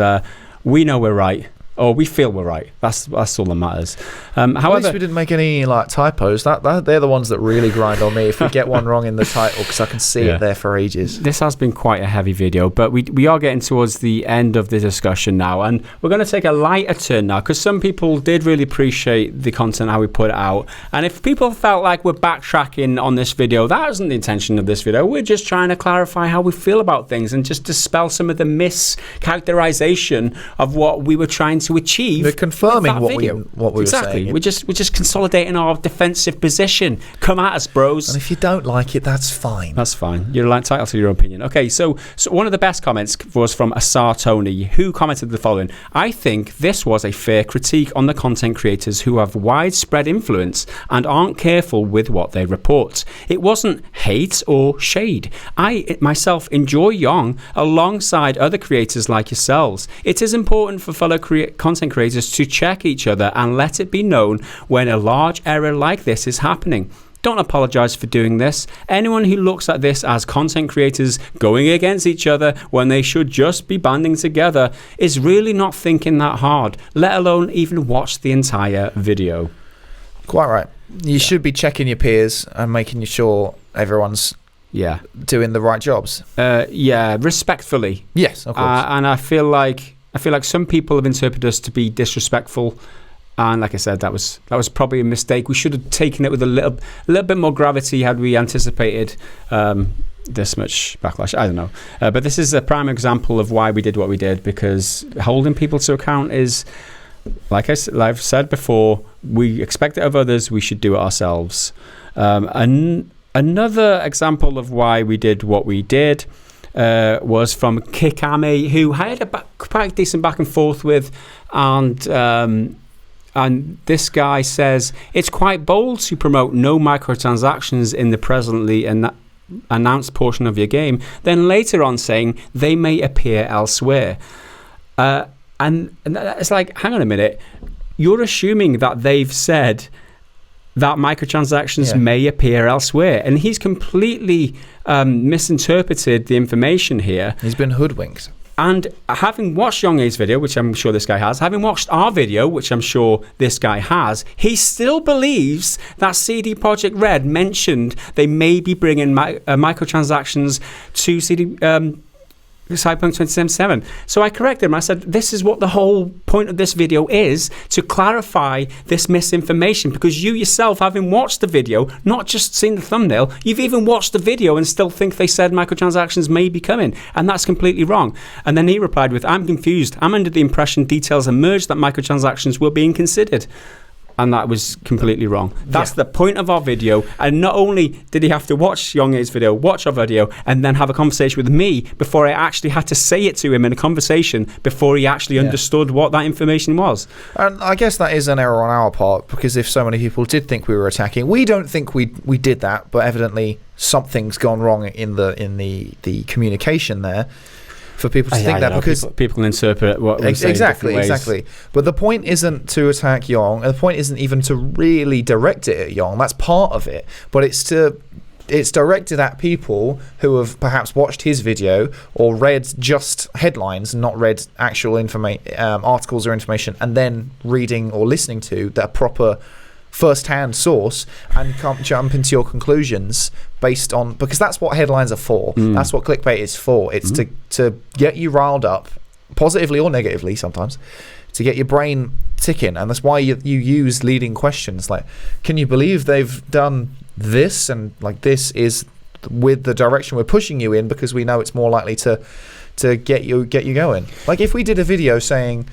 we know we're right. Or we feel we're right. That's all that matters. However, at least we didn't make any typos. They're the ones that really grind on me. If we get one wrong in the title, because I can see it there for ages. This has been quite a heavy video, but we are getting towards the end of the discussion now, and we're going to take a lighter turn now, because some people did really appreciate the content, how we put it out. And if people felt like we're backtracking on this video, that wasn't the intention of this video. We're just trying to clarify how we feel about things and just dispel some of the mischaracterization of what we were trying to achieve. We're confirming what we were saying. We're just consolidating our defensive position. Come at us, bros. And if you don't like it, that's fine. That's fine. You're entitled to your opinion. Okay, so one of the best comments was from Asar Tony, who commented the following: "I think this was a fair critique on the content creators who have widespread influence and aren't careful with what they report. It wasn't hate or shade. I myself enjoy Yong alongside other creators like yourselves. It is important for fellow content creators to check each other and let it be known when a large error like this is happening. Don't apologize for doing this. Anyone who looks at this as content creators going against each other when they should just be banding together is really not thinking that hard, let alone even watch the entire video." Quite right. You should be checking your peers and making sure everyone's doing the right jobs. Respectfully. Yes, of course. And I feel like some people have interpreted us to be disrespectful, and like I said, that was probably a mistake. We should have taken it with a little bit more gravity had we anticipated this much backlash. I don't know, but this is a prime example of why we did what we did, because holding people to account is, like I've said before, we expect it of others, we should do it ourselves. And Another example of why we did what we did was from Kikami, who I had quite decent back and forth with, and this guy says it's quite bold to promote no microtransactions in the presently announced portion of your game, then later on saying they may appear elsewhere. And it's like, hang on a minute, you're assuming that they've said that microtransactions may appear elsewhere, and he's completely misinterpreted the information here. He's been hoodwinked. And having watched YongYea's video, which I'm sure this guy has, having watched our video, which I'm sure this guy has, he still believes that CD Projekt Red mentioned they may be bringing microtransactions to Cyberpunk 2077. So I corrected him. I said, this is what the whole point of this video is, to clarify this misinformation, because you yourself, having watched the video, not just seen the thumbnail, you've even watched the video and still think they said microtransactions may be coming, and that's completely wrong. And then he replied with, I'm confused. I'm under the impression details emerged that microtransactions were being considered. And that was completely wrong. That's the point of our video. And not only did he have to watch YongYea's video, watch our video, and then have a conversation with me before I actually had to say it to him in a conversation before he actually understood what that information was. And I guess that is an error on our part, because if so many people did think we were attacking, we don't think we did that, but evidently something's gone wrong in the communication there. For people to think that, because people can interpret what we're saying exactly. But the point isn't to attack Yong, and the point isn't even to really direct it at Yong. That's part of it, but it's directed at people who have perhaps watched his video or read just headlines and not read actual articles or information, and then reading or listening to that proper first-hand source, and can't jump into your conclusions based on, because that's what headlines are for. That's what clickbait is for. It's to get you riled up, positively or negatively sometimes, to get your brain ticking. And that's why you use leading questions like, can you believe they've done this, and like, this is with the direction we're pushing you in, because we know it's more likely to get you going. Like if we did a video saying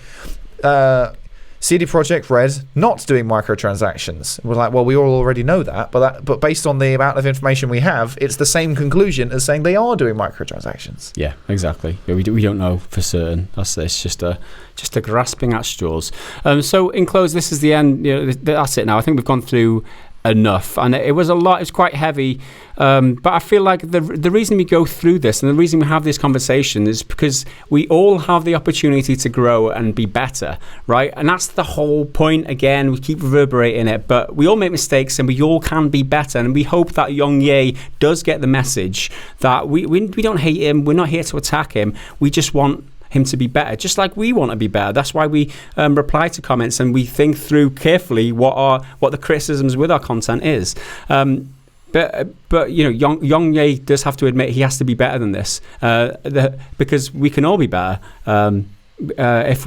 CD Projekt Red not doing microtransactions, we're like, well, we all already know that, but based on the amount of information we have, it's the same conclusion as saying they are doing microtransactions. Yeah, exactly. We don't know for certain. It's just a grasping at straws. So in close, this is the end. That's it now. I think we've gone through enough, and it was a lot. It's quite heavy, but I feel like the reason we go through this and the reason we have this conversation is because we all have the opportunity to grow and be better, right? And that's the whole point. Again, we keep reverberating it, but we all make mistakes and we all can be better, and we hope that YongYea does get the message that we don't hate him. We're not here to attack him. We just want him to be better, just like we want to be better. That's why we reply to comments and we think through carefully what the criticisms with our content is. But YongYea does have to admit he has to be better than this, because we can all be better. If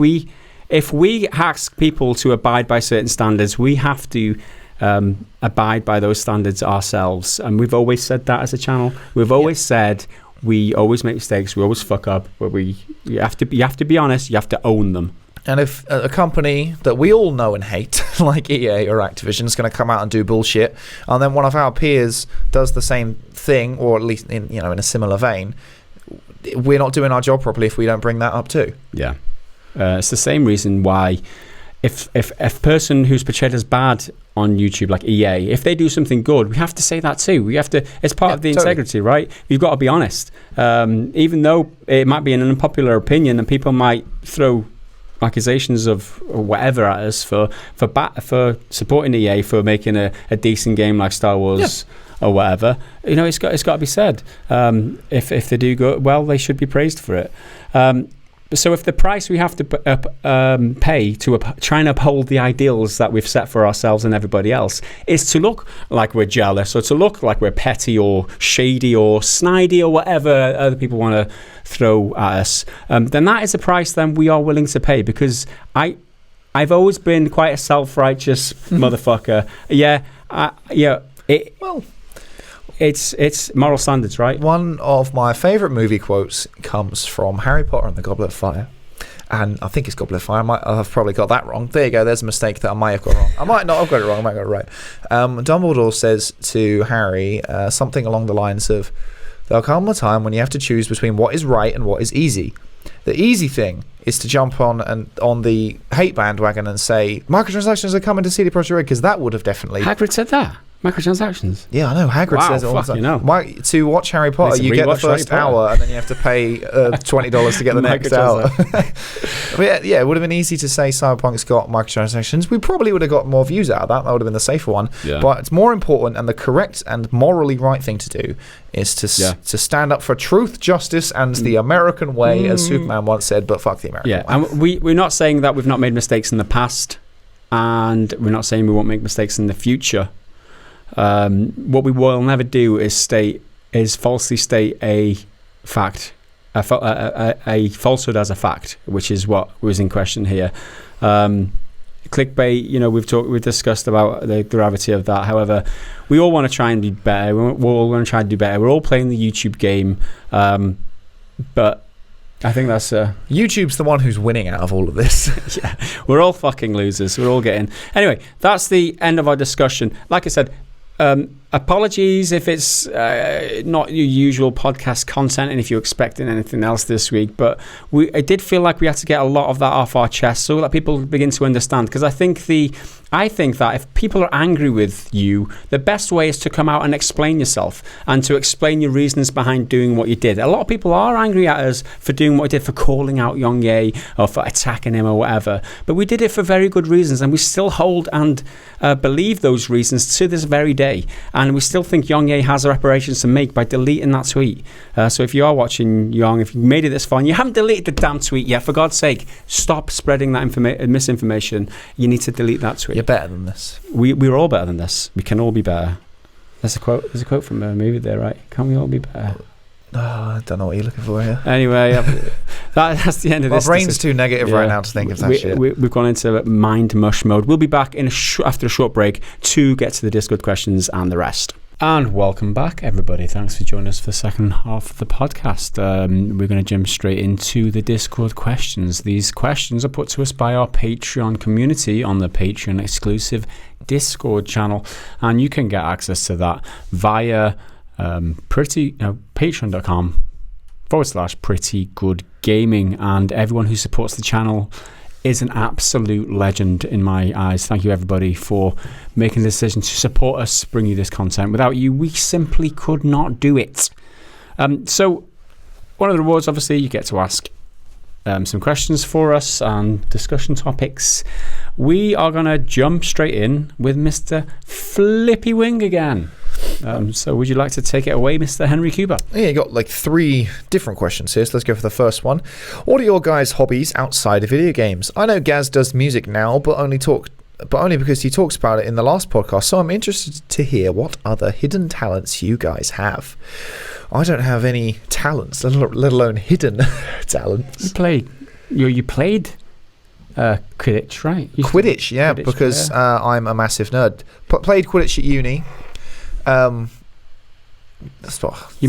we ask people to abide by certain standards, we have to abide by those standards ourselves. And we've always said that as a channel. We've always said, we always make mistakes, we always fuck up, but you have to be honest, you have to own them. And if a company that we all know and hate, like EA or Activision, is going to come out and do bullshit, and then one of our peers does the same thing, or at least in a similar vein, we're not doing our job properly if we don't bring that up too. Yeah, it's the same reason why if a person who's portrayed as bad on YouTube, like EA, if they do something good, we have to say that too. We have to. It's part of the integrity, right? We've got to be honest. Even though it might be an unpopular opinion, and people might throw accusations of whatever at us for supporting EA, for making a decent game like Star Wars or whatever. It's got to be said. If they do go well, they should be praised for it. So if the price we have to pay to try and uphold the ideals that we've set for ourselves and everybody else is to look like we're jealous, or to look like we're petty or shady or snidey or whatever other people want to throw at us, then that is a price then we are willing to pay, because I've always been quite a self-righteous motherfucker. It's moral standards, right? One of my favourite movie quotes comes from Harry Potter and the Goblet of Fire. and I think it's Goblet of Fire. I've probably got that wrong. There you go. There's a mistake that I might have got wrong. I might not have got it wrong. I might have got it right. Dumbledore says to Harry something along the lines of, "There'll come a time when you have to choose between what is right and what is easy. The easy thing is to jump on the hate bandwagon and say microtransactions are coming to CD Projekt Red, because that would have definitely." Hagrid said that. Microtransactions. Yeah, I know. Hagrid says it all the time. To watch Harry Potter, you get the first hour, and then you have to pay $20 to get the next hour. But yeah, it would have been easy to say Cyberpunk's got microtransactions. We probably would have got more views out of that. That would have been the safer one. Yeah. But it's more important, and the correct and morally right thing to do is to stand up for truth, justice, and the American way, as Superman once said. But fuck the American way. And we're not saying that we've not made mistakes in the past, and we're not saying we won't make mistakes in the future. What we will never do is falsely state a fact, a falsehood as a fact, which is what was in question here. Clickbait, we've discussed about the gravity of that. However, we all want to try and be better. We're all going to try and do better. We're all playing the YouTube game, but I think that's YouTube's the one who's winning out of all of this. Yeah, we're all fucking losers. We're all getting. Anyway, that's the end of our discussion. Like I said, apologies if it's not your usual podcast content and if you're expecting anything else this week, but I did feel like we had to get a lot of that off our chest so that people begin to understand, because I think that if people are angry with you, the best way is to come out and explain yourself and to explain your reasons behind doing what you did. A lot of people are angry at us for doing what we did, for calling out YongYea or for attacking him or whatever, but we did it for very good reasons, and we still hold and believe those reasons to this very day, and we still think YongYea has reparations to make by deleting that tweet. So if you are watching, Yong, if you made it this far and you haven't deleted the damn tweet yet, for God's sake, stop spreading that misinformation. You need to delete that tweet. You're better than this. We're all better than this. We can all be better. There's a quote from a movie there, right? Can't we all be better? Oh, I don't know what you're looking for here. Anyway, that's the end of this. My brain's too negative right now to think of that shit. We've gone into mind mush mode. We'll be back after a short break to get to the Discord questions and the rest. And welcome back, everybody. Thanks for joining us for the second half of the podcast. We're going to jump straight into the Discord questions. These questions are put to us by our Patreon community on the Patreon exclusive Discord channel, and you can get access to that via patreon.com/prettygoodgaming, and everyone who supports the channel is an absolute legend in my eyes. Thank you, everybody, for making the decision to support us, bring you this content. Without you, we simply could not do it. So one of the rewards, obviously, you get to ask some questions for us and discussion topics. We are going to jump straight in with Mr. Flippy Wing again. So would you like to take it away, Mr. Henry Cuba? Yeah, you got like 3 different questions here, so let's go for the first one. What are your guys' hobbies outside of video games? I know Gaz does music now, but only because he talks about it in the last podcast, so I'm interested to hear what other hidden talents you guys have. I don't have any talents, let alone hidden talents. You played Quidditch, right? Quidditch, yeah, because I'm a massive nerd. Played Quidditch at uni. You're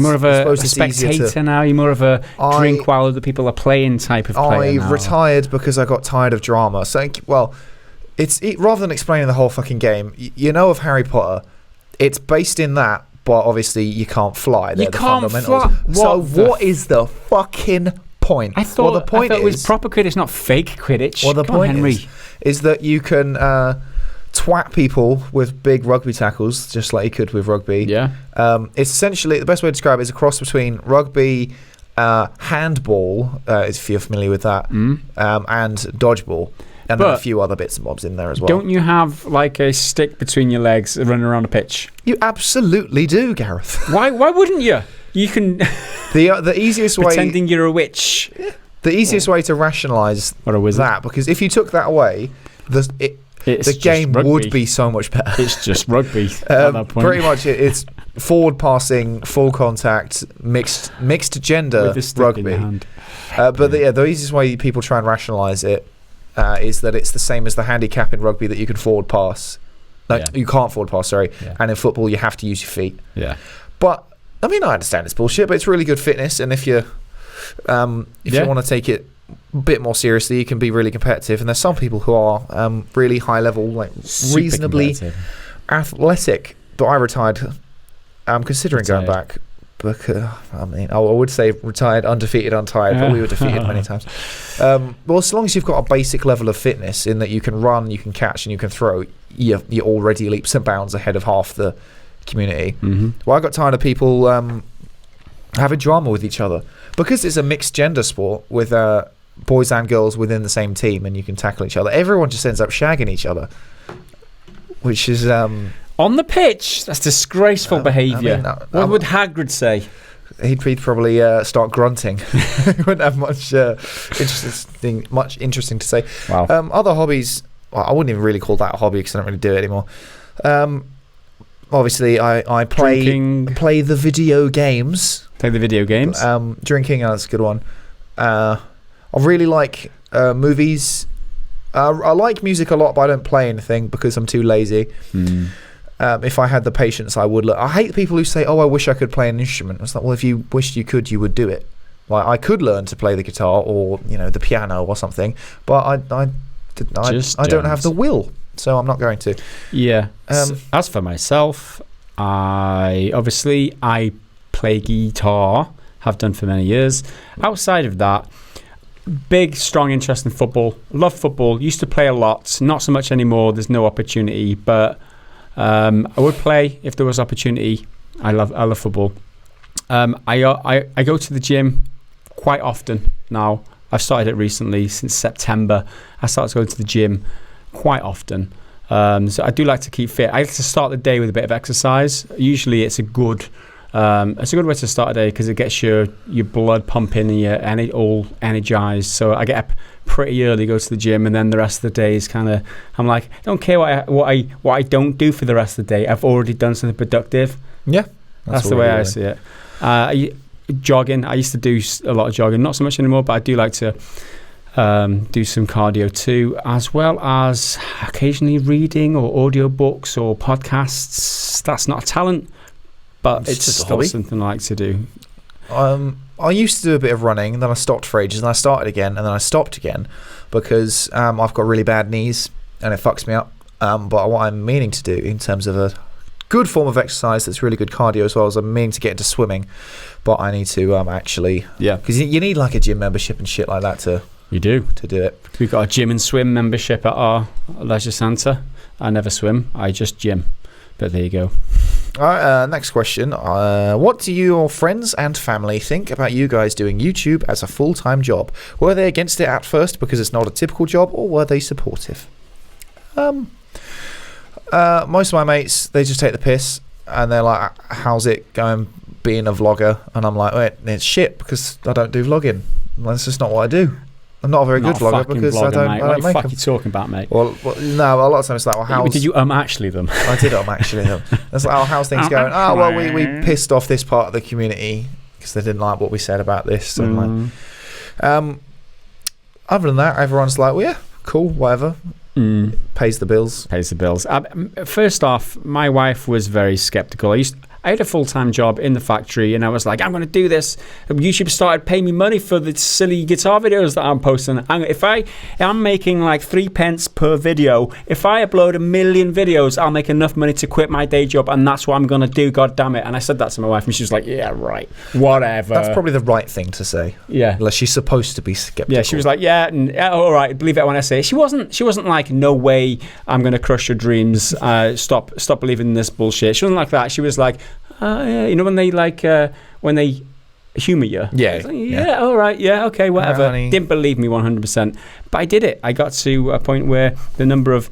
more of a spectator now. You're more of a drink while other people are playing type of player. I retired because I got tired of drama. So, rather than explaining the whole fucking game, you know of Harry Potter. It's based in that, but obviously you can't fly. You can't fly. What is the fucking point? I thought it was proper Quidditch, not fake Quidditch. Well, the point is that you can twat people with big rugby tackles, just like you could with rugby. Yeah. It's essentially, the best way to describe it is a cross between rugby, handball, if you're familiar with that, and dodgeball. And then a few other bits and bobs in there as well. Don't you have like a stick between your legs running around a pitch? You absolutely do, Gareth. Why wouldn't you? You can the easiest way, pretending you're a witch. The easiest way to rationalise that, because if you took that away, the game would be so much better. It's just rugby at that point. Pretty much, it's forward passing, full contact, mixed gender rugby. The easiest way people try and rationalise it is that it's the same as the handicap in rugby, that you can forward pass. You can't forward pass, sorry. Yeah. And in football, you have to use your feet. Yeah. But I mean, I understand it's bullshit, but it's really good fitness, and if you want to take it a bit more seriously, you can be really competitive, and there's some people who are really high level, like Super reasonably athletic. But I retired. I'm considering going back. But I mean, I would say retired, undefeated, untired, but we were defeated many times. Well, as long as you've got a basic level of fitness in that you can run, you can catch, and you can throw, you're already leaps and bounds ahead of half the community. Well, I got tired of people having drama with each other because it's a mixed gender sport with boys and girls within the same team, and you can tackle each other. Everyone just ends up shagging each other, which is on the pitch. That's disgraceful behaviour. What would Hagrid say? He'd probably start grunting. He wouldn't have much interesting to say. Wow. Other hobbies, well, I wouldn't even really call that a hobby because I don't really do it anymore. Obviously, I play the video games. Play the video games. Drinking, that's a good one. I really like movies. I like music a lot, but I don't play anything because I'm too lazy. If I had the patience, I would. I hate people who say, "Oh, I wish I could play an instrument." It's like, well, if you wished you could, you would do it. Like, I could learn to play the guitar or the piano or something, but I don't have the will, so I'm not going to. Yeah. As for myself, I play guitar. Have done for many years. Outside of that, big, strong interest in football. Love football. Used to play a lot. Not so much anymore. There's no opportunity, but I would play if there was opportunity. I love football. I go to the gym quite often now. I've started it recently since September. I started going to the gym quite often. So I do like to keep fit. I like to start the day with a bit of exercise. Usually it's a good way to start a day because it gets your blood pumping and you're all energized. So I get up pretty early, go to the gym, and then the rest of the day is kind of, I'm like, I don't care what I don't do for the rest of the day. I've already done something productive. Yeah, that's the way I see it. Jogging, I used to do a lot of jogging, not so much anymore, but I do like to do some cardio too, as well as occasionally reading or audiobooks or podcasts. That's not a talent, but it's still something I like to do. I used to do a bit of running, and then I stopped for ages, and I started again, and then I stopped again because I've got really bad knees and it fucks me up. But what I'm meaning to do in terms of a good form of exercise that's really good cardio as well as I'm meaning to get into swimming, but I need to actually, because you need like a gym membership and shit like that to do it. We've got a gym and swim membership at our leisure centre. I never swim, I just gym. But there you go. All right, next question. What do your friends and family think about you guys doing YouTube as a full-time job? Were they against it at first because it's not a typical job, or were they supportive? Most of my mates, they just take the piss, and they're like, how's it going being a vlogger? And I'm like, wait, it's shit because I don't do vlogging. That's just not what I do. I'm not a very good vlogger because I don't make them. What the fuck are you talking about, mate? Well, no, a lot of times it's like, well, how's... Did you actually them? I did actually them. It's like, oh, how's things going? Oh, well, we pissed off this part of the community because they didn't like what we said about this. And other than that, everyone's like, well, yeah, cool, whatever. Pays the bills. First off, my wife was very skeptical. I had a full-time job in the factory, and I was like, I'm going to do this. YouTube started paying me money for the silly guitar videos that I'm posting. If I'm making like 3 pence per video, if I upload 1 million videos, I'll make enough money to quit my day job, and that's what I'm going to do, god damn it. And I said that to my wife, and she was like, yeah, right, whatever. That's probably the right thing to say. Yeah. Unless she's supposed to be skeptical. Yeah, she was like, yeah, all right, believe it when I say it. She wasn't like, no way, I'm going to crush your dreams, stop believing in this bullshit. She wasn't like that. She was like, when they humour you. Yeah. All right, yeah, okay, whatever. Didn't believe me 100%, but I did it. I got to a point where the number of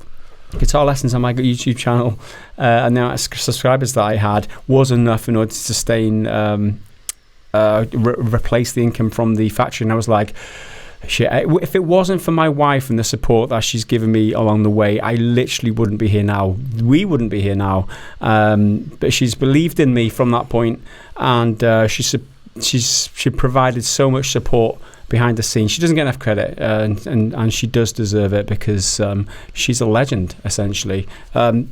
guitar lessons on my YouTube channel and the amount of subscribers that I had was enough in order to sustain, replace the income from the factory. And I was like, shit, if it wasn't for my wife and the support that she's given me along the way, I literally wouldn't be here now. We wouldn't be here now. But she's believed in me from that point, and she provided so much support behind the scenes. She doesn't get enough credit, and she does deserve it because she's a legend, essentially.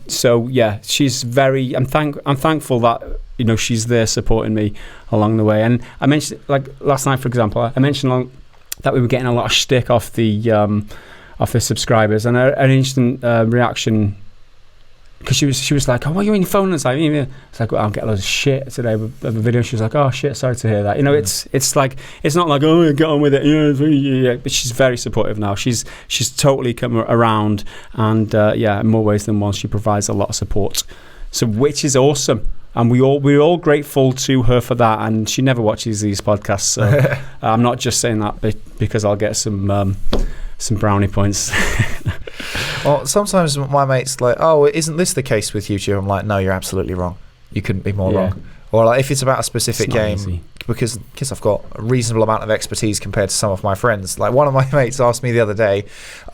So yeah, she's very. I'm thankful that she's there supporting me along the way. And I mentioned, like last night, for example, I mentioned that we were getting a lot of shtick off the subscribers, and an instant reaction, because she was like, "Oh, why are you on your phone?" And it's like, well, I'll get loads of shit today with a video. She was like, "Oh shit, sorry to hear that." It's like, it's not like, "Oh, get on with it." Yeah. But she's very supportive now. She's totally come around, and in more ways than one, she provides a lot of support. So, which is awesome. And we're all grateful to her for that. And she never watches these podcasts, so I'm not just saying that because I'll get some brownie points. Well, sometimes my mate's like, "Oh, isn't this the case with YouTube?" I'm like, "No, you're absolutely wrong. You couldn't be more wrong." Or like, if it's about a specific game, easy. because I've got a reasonable amount of expertise compared to some of my friends. Like, one of my mates asked me the other day,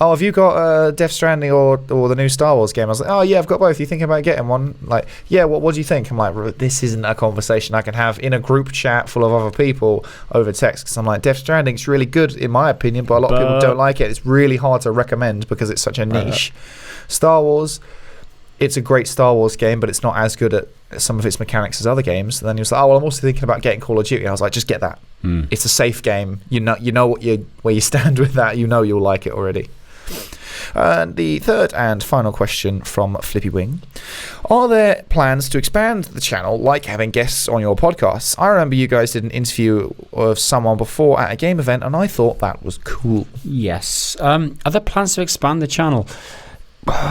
"Oh, have you got Death Stranding or the new Star Wars game?" I was like, "Oh yeah, I've got both. You thinking about getting one?" Like, "Yeah, what do you think?" I'm like, "This isn't a conversation I can have in a group chat full of other people over text." Because I'm like, Death Stranding's really good in my opinion, but a lot of people don't like it. It's really hard to recommend because it's such a niche. Star Wars, it's a great Star Wars game, but it's not as good at some of its mechanics as other games. And then he was like, "Oh, well, I'm also thinking about getting Call of Duty." I was like, "Just get that. It's a safe game. You know where you stand with that. You know you'll like it already." The third and final question from Flippy Wing: are there plans to expand the channel, like having guests on your podcasts? I remember you guys did an interview of someone before at a game event, and I thought that was cool. Yes. Are there plans to expand the channel?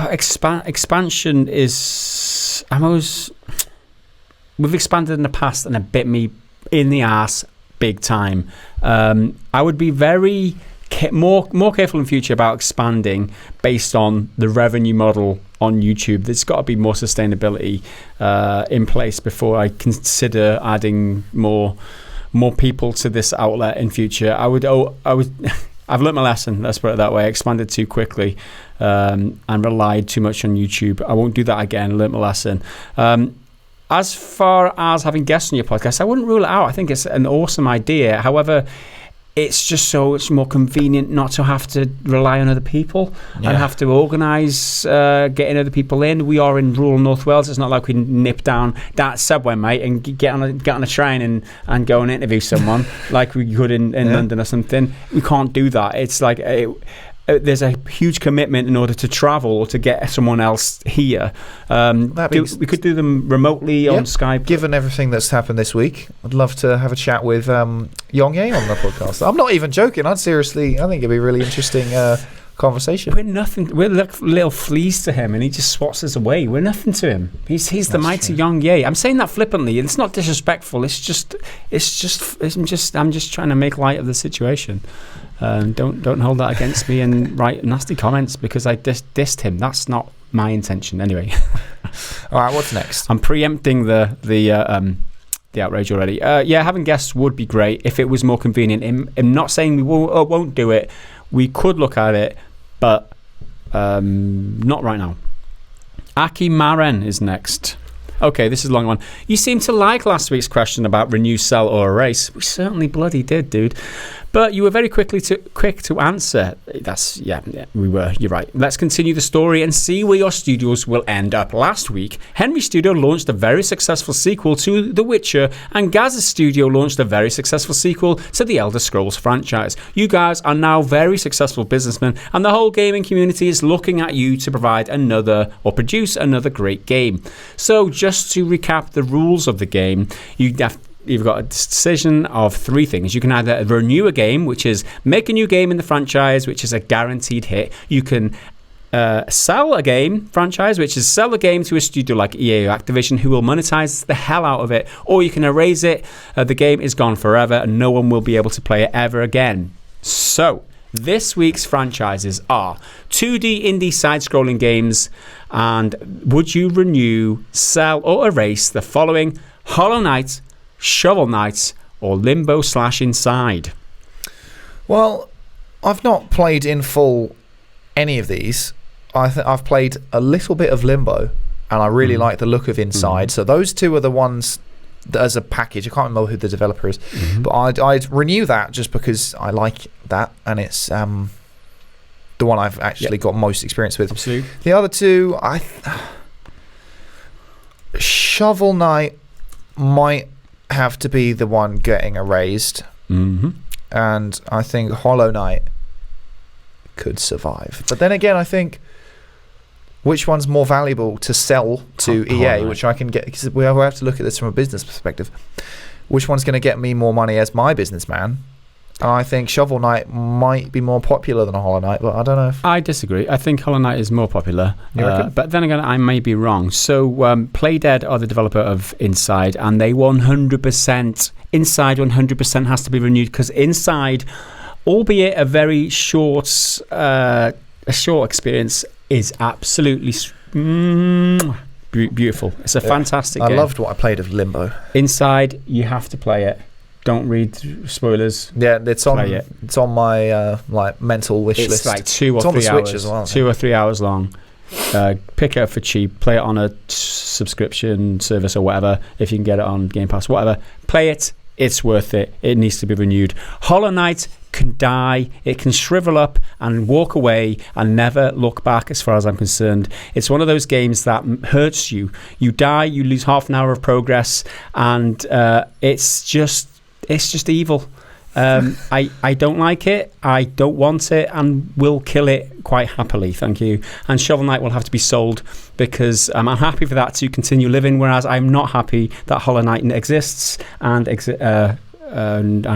Expansion is... we've expanded in the past, and it bit me in the ass big time. I would be very more careful in future about expanding based on the revenue model on YouTube. There's got to be more sustainability in place before I consider adding more people to this outlet in future. I would I've learnt my lesson, let's put it that way. I expanded too quickly and relied too much on YouTube. I won't do that again. Learnt my lesson. As far as having guests on your podcast, I wouldn't rule it out. I think it's an awesome idea. However, it's just so much more convenient not to have to rely on other people and have to organise getting other people in. We are in rural North Wales. It's not like we can nip down that subway, mate, and get on a train and go and interview someone like we could in London or something. We can't do that. It's like there's a huge commitment in order to travel or to get someone else here. We could do them remotely on Skype. Given everything that's happened this week, I'd love to have a chat with YongYea on the podcast. I'm not even joking. I think it'd be a really interesting conversation. We're like little fleas to him, and he just swats us away. We're nothing to him. He's the mighty YongYea. I'm saying that flippantly. It's not disrespectful. I'm just trying to make light of the situation. Don't hold that against me and write nasty comments because I dissed him. That's not my intention anyway. All right, what's next? I'm preempting the outrage already. Having guests would be great if it was more convenient. I'm not saying we won't do it. We could look at it, but not right now. Aki Maren is next. Okay, this is a long one. You seem to like last week's question about renew, sell, or erase. We certainly bloody did, dude. But you were very quick to answer. We were. You're right. Let's continue the story and see where your studios will end up. Last week, Henry Studio launched a very successful sequel to The Witcher, and Gaz's studio launched a very successful sequel to the Elder Scrolls franchise. You guys are now very successful businessmen, and the whole gaming community is looking at you to provide another or produce another great game. So, just to recap the rules of the game, you've got a decision of three things. You can either renew a game, which is make a new game in the franchise, which is a guaranteed hit. You can sell a game franchise, which is sell a game to a studio like EA or Activision, who will monetize the hell out of it. Or you can erase it. The game is gone forever and no one will be able to play it ever again. So, this week's franchises are 2D indie side-scrolling games. And would you renew, sell, or erase the following: Hollow Knight, Shovel Knight, or Limbo/Inside? Well, I've not played in full any of these. I've played a little bit of Limbo, and I really like the look of Inside. So those two are the ones that, as a package, I can't remember who the developer is, but I'd renew that just because I like that, and it's the one I've actually got most experience with. Absolutely. The other two, Shovel Knight might have to be the one getting erased. and I think Hollow Knight could survive. But then again, I think which one's more valuable to sell to EA, which I can get, because we have to look at this from a business perspective. Which one's going to get me more money as my businessman? I think Shovel Knight might be more popular than a Hollow Knight, but I don't know. I disagree. I think Hollow Knight is more popular. You reckon? But then again, I may be wrong. So Playdead are the developer of Inside, and they 100%, Inside 100% has to be renewed, because Inside, albeit a very short experience, is absolutely beautiful. It's a fantastic game. I loved what I played of Limbo. Inside, you have to play it. Don't read spoilers. Yeah, it's on my like mental wish list. It's like 2 or 3 hours as well. 2 or 3 hours long. Pick it up for cheap. Play it on a subscription service or whatever. If you can get it on Game Pass, whatever. Play it. It's worth it. It needs to be renewed. Hollow Knight can die. It can shrivel up and walk away and never look back, as far as I'm concerned. It's one of those games that hurts you. You die. You lose half an hour of progress, and it's just evil. I don't like it. I don't want it, and will kill it quite happily. Thank you. And Shovel Knight will have to be sold, because I'm happy for that to continue living, whereas I'm not happy that Hollow Knight exists and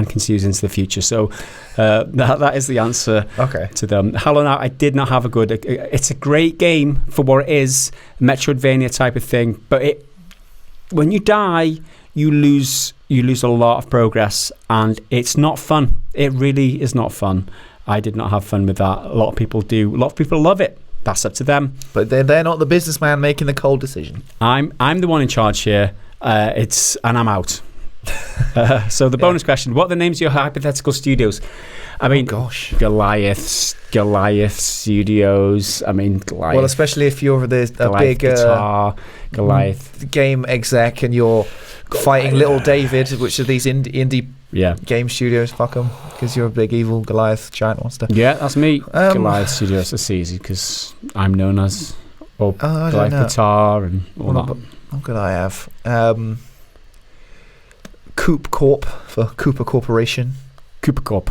continues into the future. So that is the answer to them. Hollow Knight, I did not have a good. It's a great game for what it is, Metroidvania type of thing, but when you die, you lose a lot of progress, and it's not fun. It really is not fun. I did not have fun with that. A lot of people do. A lot of people love it. That's up to them. But they're not the businessman making the cold decision. I'm the one in charge here. And I'm out. So the bonus question: what are the names of your hypothetical studios? I mean, Goliath Studios. I mean, Goliath. Well, especially if you're a big guitar, Goliath game exec, and you're fighting Little David, which are these indie game studios. Fuck them, because you're a big evil Goliath giant monster. Yeah, that's me. Goliath Studios. That's easy, because I'm known as Goliath Guitar and all that. What could I have? Coop Corp for Cooper Corporation. Coop Corp.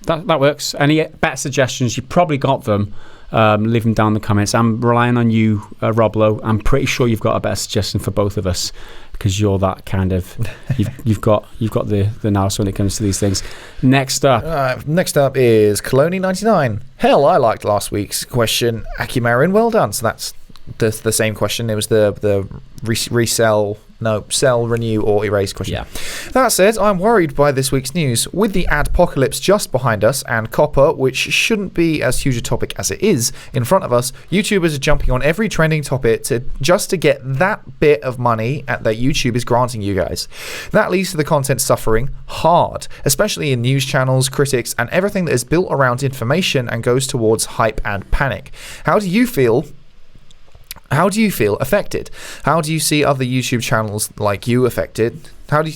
That works. Any better suggestions? You probably got them. Leave them down in the comments. I'm relying on you, Rob Lowe. I'm pretty sure you've got a better suggestion for both of us, because you're that kind of you've got the nous when it comes to these things. Next up is Coloni99. Hell, I liked last week's question. Akimarin, well done. So that's the same question. It was the sell, renew, or erase question. Yeah. That said, I'm worried by this week's news. With the adpocalypse just behind us, and copper, which shouldn't be as huge a topic as it is, in front of us, YouTubers are jumping on every trending topic just to get that bit of money that YouTube is granting you guys. That leads to the content suffering hard, especially in news channels, critics, and everything that is built around information and goes towards hype and panic. How do you feel affected? How do you see other YouTube channels like you affected? How do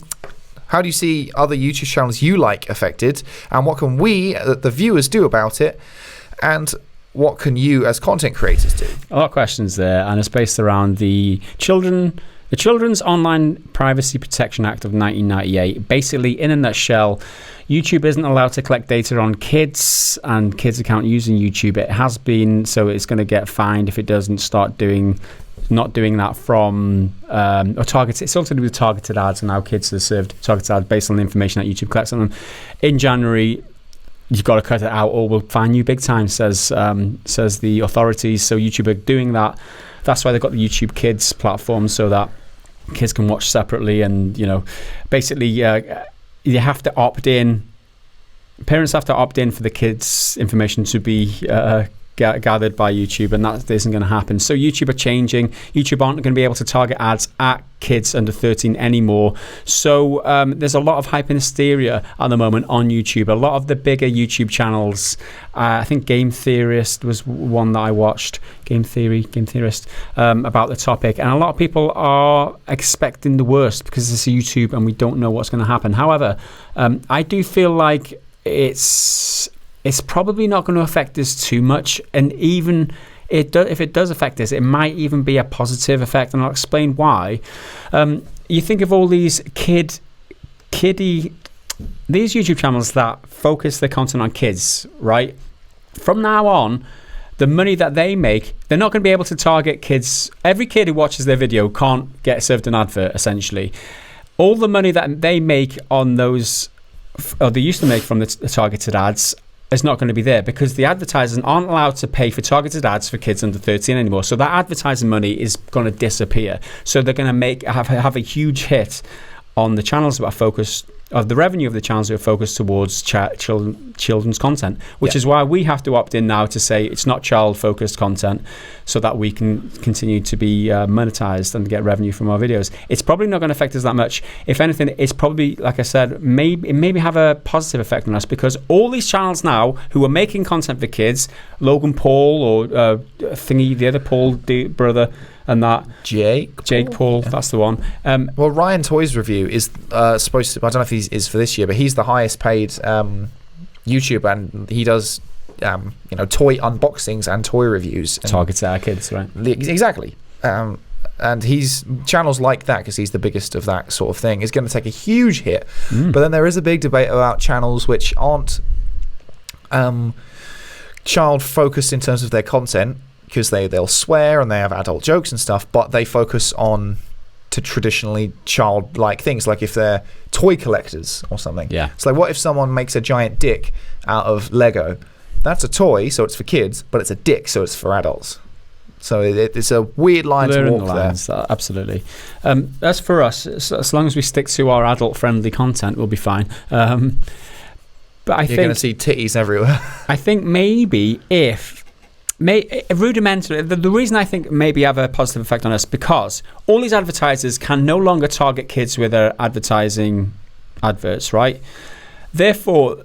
you see other YouTube channels you like affected? And what can we, the viewers, do about it? And what can you as content creators do? A lot of questions there, and it's based around the Children's Online Privacy Protection Act of 1998. Basically, in a nutshell, YouTube isn't allowed to collect data on kids and kids' account using YouTube. It has been, so it's going to get fined if it doesn't start not doing that from or targeted. It's something to do with targeted ads, and how kids are served targeted ads based on the information that YouTube collects on them. In January, you've got to cut it out, or we'll fine you big time, says the authorities. So YouTube are doing that. That's why they've got the YouTube Kids platform, so that kids can watch separately, and basically you have to opt in. Parents have to opt in for the kids' information to be gathered by YouTube, and that isn't going to happen. So YouTube are changing. YouTube aren't going to be able to target ads at kids under 13 anymore. So there's a lot of hype and hysteria at the moment on YouTube. A lot of the bigger YouTube channels, I think Game Theorist was one that I watched, Game Theorist, about the topic. And a lot of people are expecting the worst because it's YouTube and we don't know what's going to happen. However, I do feel like it's probably not going to affect us too much, and even if it does affect us, it might even be a positive effect, and I'll explain why. You think of all these kiddie these YouTube channels that focus their content on kids, right? From now on, the money that they make, they're not going to be able to target kids. Every kid who watches their video can't get served an advert, essentially. All the money that they make on those, or they used to make from the targeted ads, is not going to be there because the advertisers aren't allowed to pay for targeted ads for kids under 13 anymore. So that advertising money is going to disappear. So they're going to have a huge hit on the channels that are focused, of the revenue of the channels that are focused towards children's content, which is why we have to opt in now to say it's not child-focused content so that we can continue to be monetized and get revenue from our videos. It's probably not going to affect us that much. If anything, it's probably, like I said, it maybe have a positive effect on us because all these channels now who are making content for kids, Logan Paul or the other Paul brother, and that Jake Paul, that's the one. Well, Ryan Toy's review is supposed to, I don't know if he is for this year, but he's the highest paid YouTuber, and he does toy unboxings and toy reviews. Targets our kids, right? Exactly. And he's channels like that, because he's the biggest of that sort of thing, is going to take a huge hit. But then there is a big debate about channels which aren't child focused in terms of their content, because they'll swear and they have adult jokes and stuff, but they focus on to traditionally childlike things, like if they're toy collectors or something. Yeah. It's like, what if someone makes a giant dick out of Lego? That's a toy, so it's for kids, but it's a dick, so it's for adults. So it's a weird line to walk there. Absolutely. As for us, as long as we stick to our adult-friendly content, we'll be fine. But You're going to see titties everywhere. I think maybe rudimentary, the reason I think maybe have a positive effect on us, because all these advertisers can no longer target kids with their advertising adverts, right? Therefore,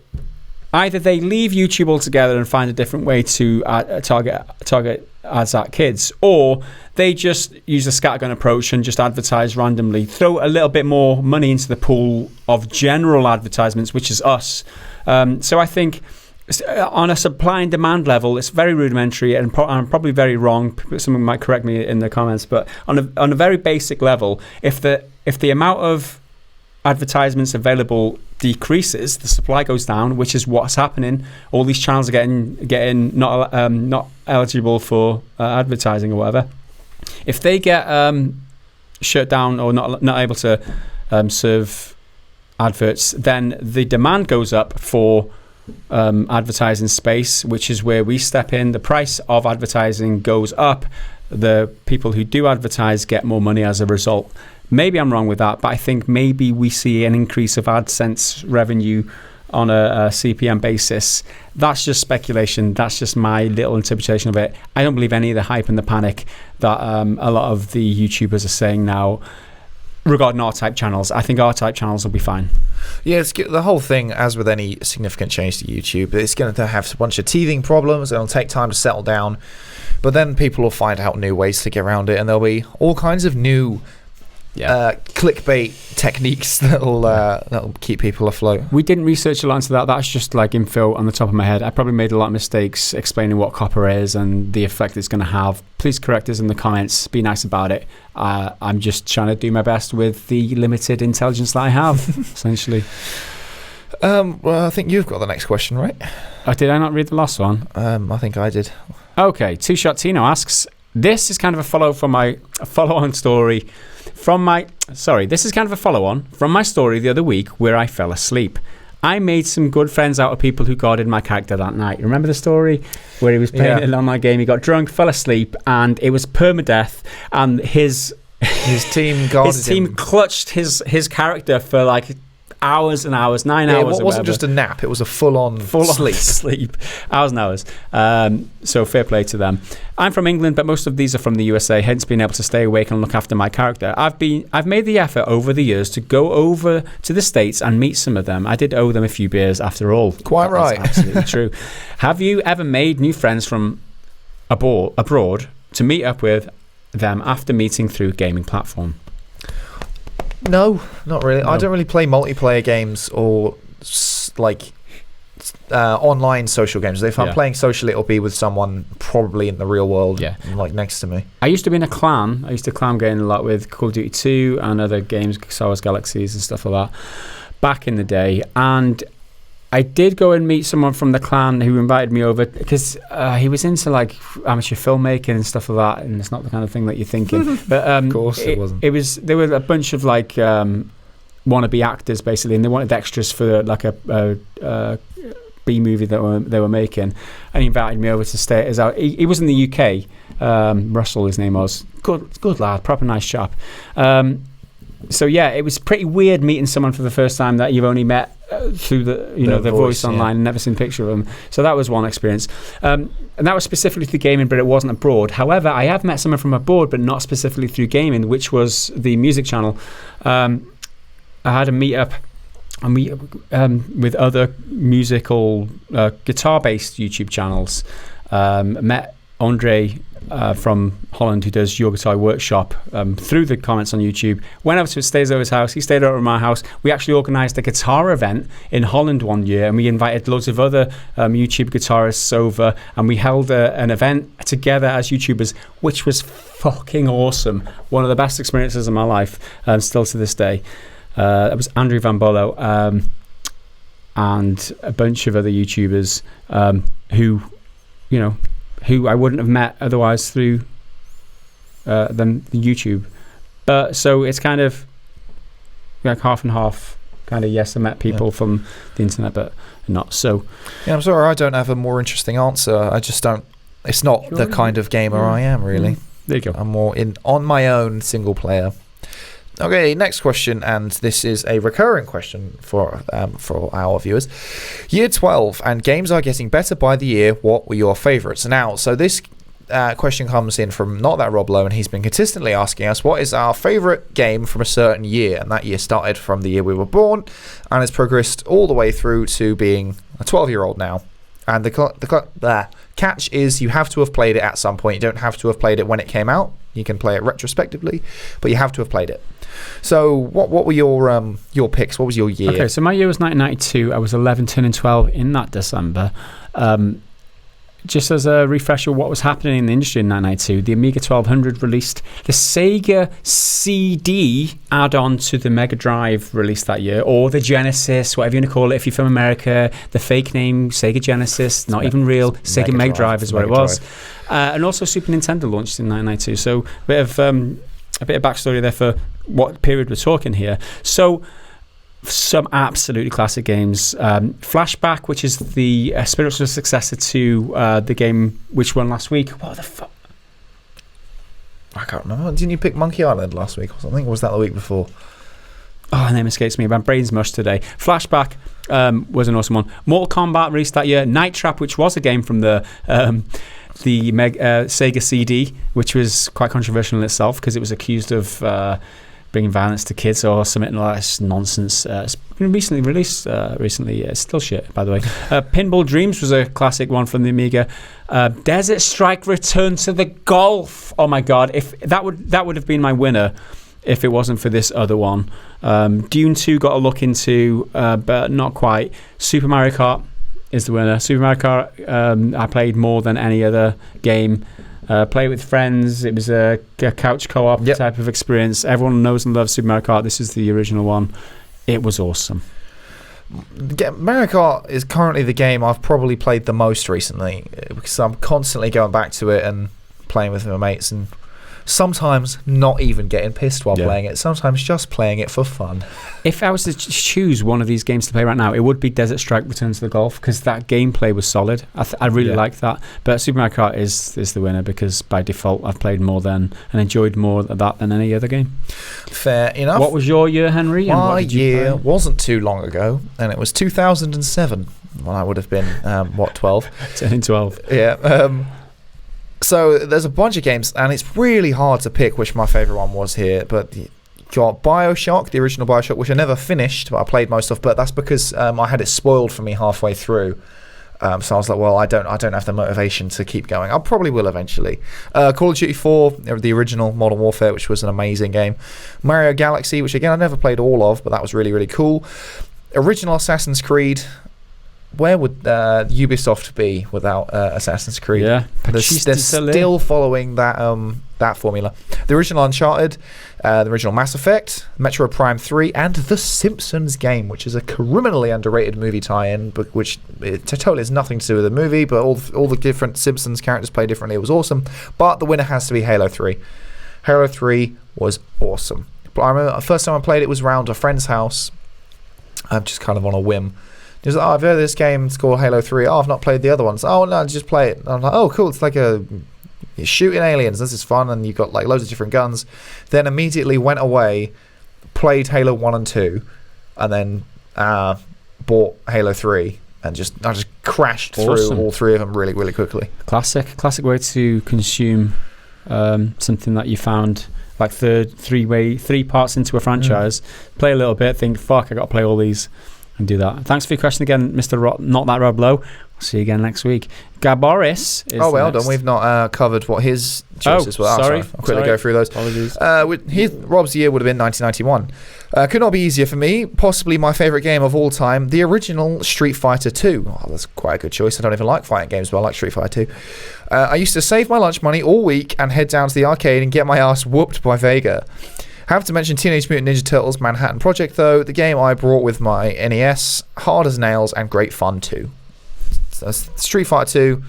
either they leave YouTube altogether and find a different way to target ads at kids, or they just use a scattergun approach and just advertise randomly, throw a little bit more money into the pool of general advertisements, which is us. So I think on a supply and demand level, it's very rudimentary, and I'm probably very wrong. Someone might correct me in the comments, but on a very basic level, if the amount of advertisements available decreases, the supply goes down, which is what's happening. All these channels are getting not eligible for advertising or whatever. If they get shut down or not able to serve adverts, then the demand goes up for advertising space, which is where we step in. The price of advertising goes up. The people who do advertise get more money as a result. Maybe I'm wrong with that, but I think maybe we see an increase of AdSense revenue on a CPM basis. That's just speculation. That's just my little interpretation of it. I don't believe any of the hype and the panic that a lot of the YouTubers are saying now regarding R-type channels. I think R-type channels will be fine. Yeah, the whole thing, as with any significant change to YouTube, it's going to have a bunch of teething problems. It'll take time to settle down, but then people will find out new ways to get around it, and there'll be all kinds of new clickbait techniques that'll keep people afloat. We didn't research a lot into that. That's just like info on the top of my head. I probably made a lot of mistakes explaining what copper is and the effect it's going to have. Please correct us in the comments. Be nice about it. I'm just trying to do my best with the limited intelligence that I have, essentially. Well, I think you've got the next question, right? Did I not read the last one? I think I did. Okay. Two Shot Tino asks, this is kind of a follow-on story this is kind of a follow-on from my story the other week where I fell asleep. I made some good friends out of people who guarded my character that night. Remember the story where he was playing an online game, he got drunk, fell asleep, and it was permadeath, and his team guarded his team him. Clutched his character for like hours and hours, 9 hours. It wasn't just a nap; it was a full-on sleep. Hours and hours. So fair play to them. I'm from England, but most of these are from the USA. Hence, being able to stay awake and look after my character. I've made the effort over the years to go over to the States and meet some of them. I did owe them a few beers, after all. Quite right. That's absolutely true. Have you ever made new friends from abroad to meet up with them after meeting through gaming platform? No, not really. No. I don't really play multiplayer games or online social games. If I'm playing socially, it'll be with someone probably in the real world, like next to me. I used to be in a clan. I used to clan game a lot with Call of Duty 2 and other games, Star Wars Galaxies and stuff like that. back in the day, and I did go and meet someone from the clan who invited me over because he was into like amateur filmmaking and stuff like that, and it's not the kind of thing that you're thinking. But of course, it wasn't. There were a bunch of like wannabe actors basically, and they wanted extras for like a B movie that they were making, and he invited me over to stay at his house. He was in the UK. Russell, his name was. Good lad, proper nice chap. So yeah, it was pretty weird meeting someone for the first time that you've only met through the voice online and never seen a picture of them. So that was one experience, and that was specifically through gaming, but it wasn't abroad. However, I have met someone from abroad, but not specifically through gaming, which was the music channel. I had a meetup and with other musical guitar-based YouTube channels. Met Andre from Holland, who does Your Guitar Workshop, through the comments on YouTube. Went over to stays over his house. He stayed over at my house. We actually organised a guitar event in Holland one year, and we invited loads of other YouTube guitarists over, and we held an event together as YouTubers, which was fucking awesome. One of the best experiences of my life, still to this day. It was Andrew Van Bolo and a bunch of other YouTubers who I wouldn't have met otherwise through the YouTube. But so it's kind of like half and half. Kind of, yes, I met people from the internet, but not so. Yeah, I'm sorry, I don't have a more interesting answer. I just don't. It's not the kind of gamer I am, really. There you go. I'm more on my own, single player. Okay, next question, and this is a recurring question for our viewers. Year 12, and games are getting better by the year. What were your favourites? Now, so this question comes in from Not That Rob Lowe, and he's been consistently asking us, what is our favourite game from a certain year? And that year started from the year we were born, and has progressed all the way through to being a 12-year-old now. And the catch is you have to have played it at some point. You don't have to have played it when it came out. You can play it retrospectively, but you have to have played it. So what were your picks? What was your year? Okay, so my year was 1992. I was 11, turning 12 in that December. Just as a refresher, what was happening in the industry in 1992, the Amiga 1200 released, the Sega CD add-on to the Mega Drive released that year, or the Genesis, whatever you want to call it. If you're from America, the fake name Sega Genesis, not even real, Sega Mega Drive is what it was. And also Super Nintendo launched in 1992. So a bit of backstory there for what period we're talking here. So some absolutely classic games. Flashback, which is the spiritual successor to the game which won last week. What the fuck? I can't remember. Didn't you pick Monkey Island last week or something? Or was that the week before? Oh, her name escapes me. My brain's mush today. Flashback was an awesome one. Mortal Kombat released that year. Night Trap, which was a game from the Sega CD, which was quite controversial in itself because it was accused of bringing violence to kids or something like that. Nonsense. It's been recently released. It's still shit, by the way. Pinball Dreams was a classic one from the Amiga. Desert Strike: Return to the Golf. Oh my god! If that would have been my winner if it wasn't for this other one. Dune 2 got a look into, but not quite. Super Mario Kart is the winner. Super Mario Kart, I played more than any other game. Play with friends. It was a couch co-op type of experience. Everyone knows and loves Super Mario Kart. This is the original one. It was awesome. Mario Kart is currently the game I've probably played the most recently because I'm constantly going back to it and playing with my mates, and sometimes not even getting pissed while playing it, sometimes just playing it for fun. If I was to choose one of these games to play right now, it would be Desert Strike: Return to the Golf, because that gameplay was solid. I really liked that. But Super Mario Kart is the winner because by default I've played more than and enjoyed more of that than any other game. Fair enough. What was your year, Henry? And my year wasn't too long ago, and it was 2007 when I would have been 12? Turning 12. Yeah. So there's a bunch of games, and it's really hard to pick which my favourite one was here. But you got BioShock, the original BioShock, which I never finished, but I played most of. But that's because I had it spoiled for me halfway through. So I was like, well, I don't have the motivation to keep going. I probably will eventually. Call of Duty 4, the original Modern Warfare, which was an amazing game. Mario Galaxy, which again I never played all of, but that was really, really cool. Original Assassin's Creed. where would Ubisoft be without Assassin's Creed? Yeah, they're still following that formula. The original Uncharted, the original Mass Effect, Metro Prime 3, and The Simpsons game, which is a criminally underrated movie tie-in, but which totally has nothing to do with the movie, but all the different Simpsons characters play differently. It was awesome. But the winner has to be Halo 3. Halo 3 was awesome. But I remember the first time I played it was around a friend's house. I'm just kind of on a whim. He was like, I've heard of this game, it's called Halo 3. Oh, I've not played the other ones. Oh, no, just play it. And I'm like, oh, cool, it's like you're shooting aliens, this is fun, and you've got like loads of different guns. Then immediately went away, played Halo 1 and 2, and then bought Halo 3, and I just crashed through all three of them really, really quickly. Classic way to consume something that you found like three parts into a franchise. Play a little bit, think, fuck, I got to play all these, and do that. Thanks for your question again, Mr. Not That Rob Lowe. See you again next week. Gaboris is well next. done. We've not covered what his choices were. Sorry. I'll quickly go through those. Apologies. Rob's year would have been 1991. Could not be easier for me. Possibly my favourite game of all time, the original Street Fighter 2. Oh, that's quite a good choice. I don't even like fighting games, but I like Street Fighter 2. I used to save my lunch money all week and head down to the arcade and get my ass whooped by Vega. Have to mention Teenage Mutant Ninja Turtles Manhattan Project, though. The game I brought with my NES. Hard as nails and great fun, too. So Street Fighter 2,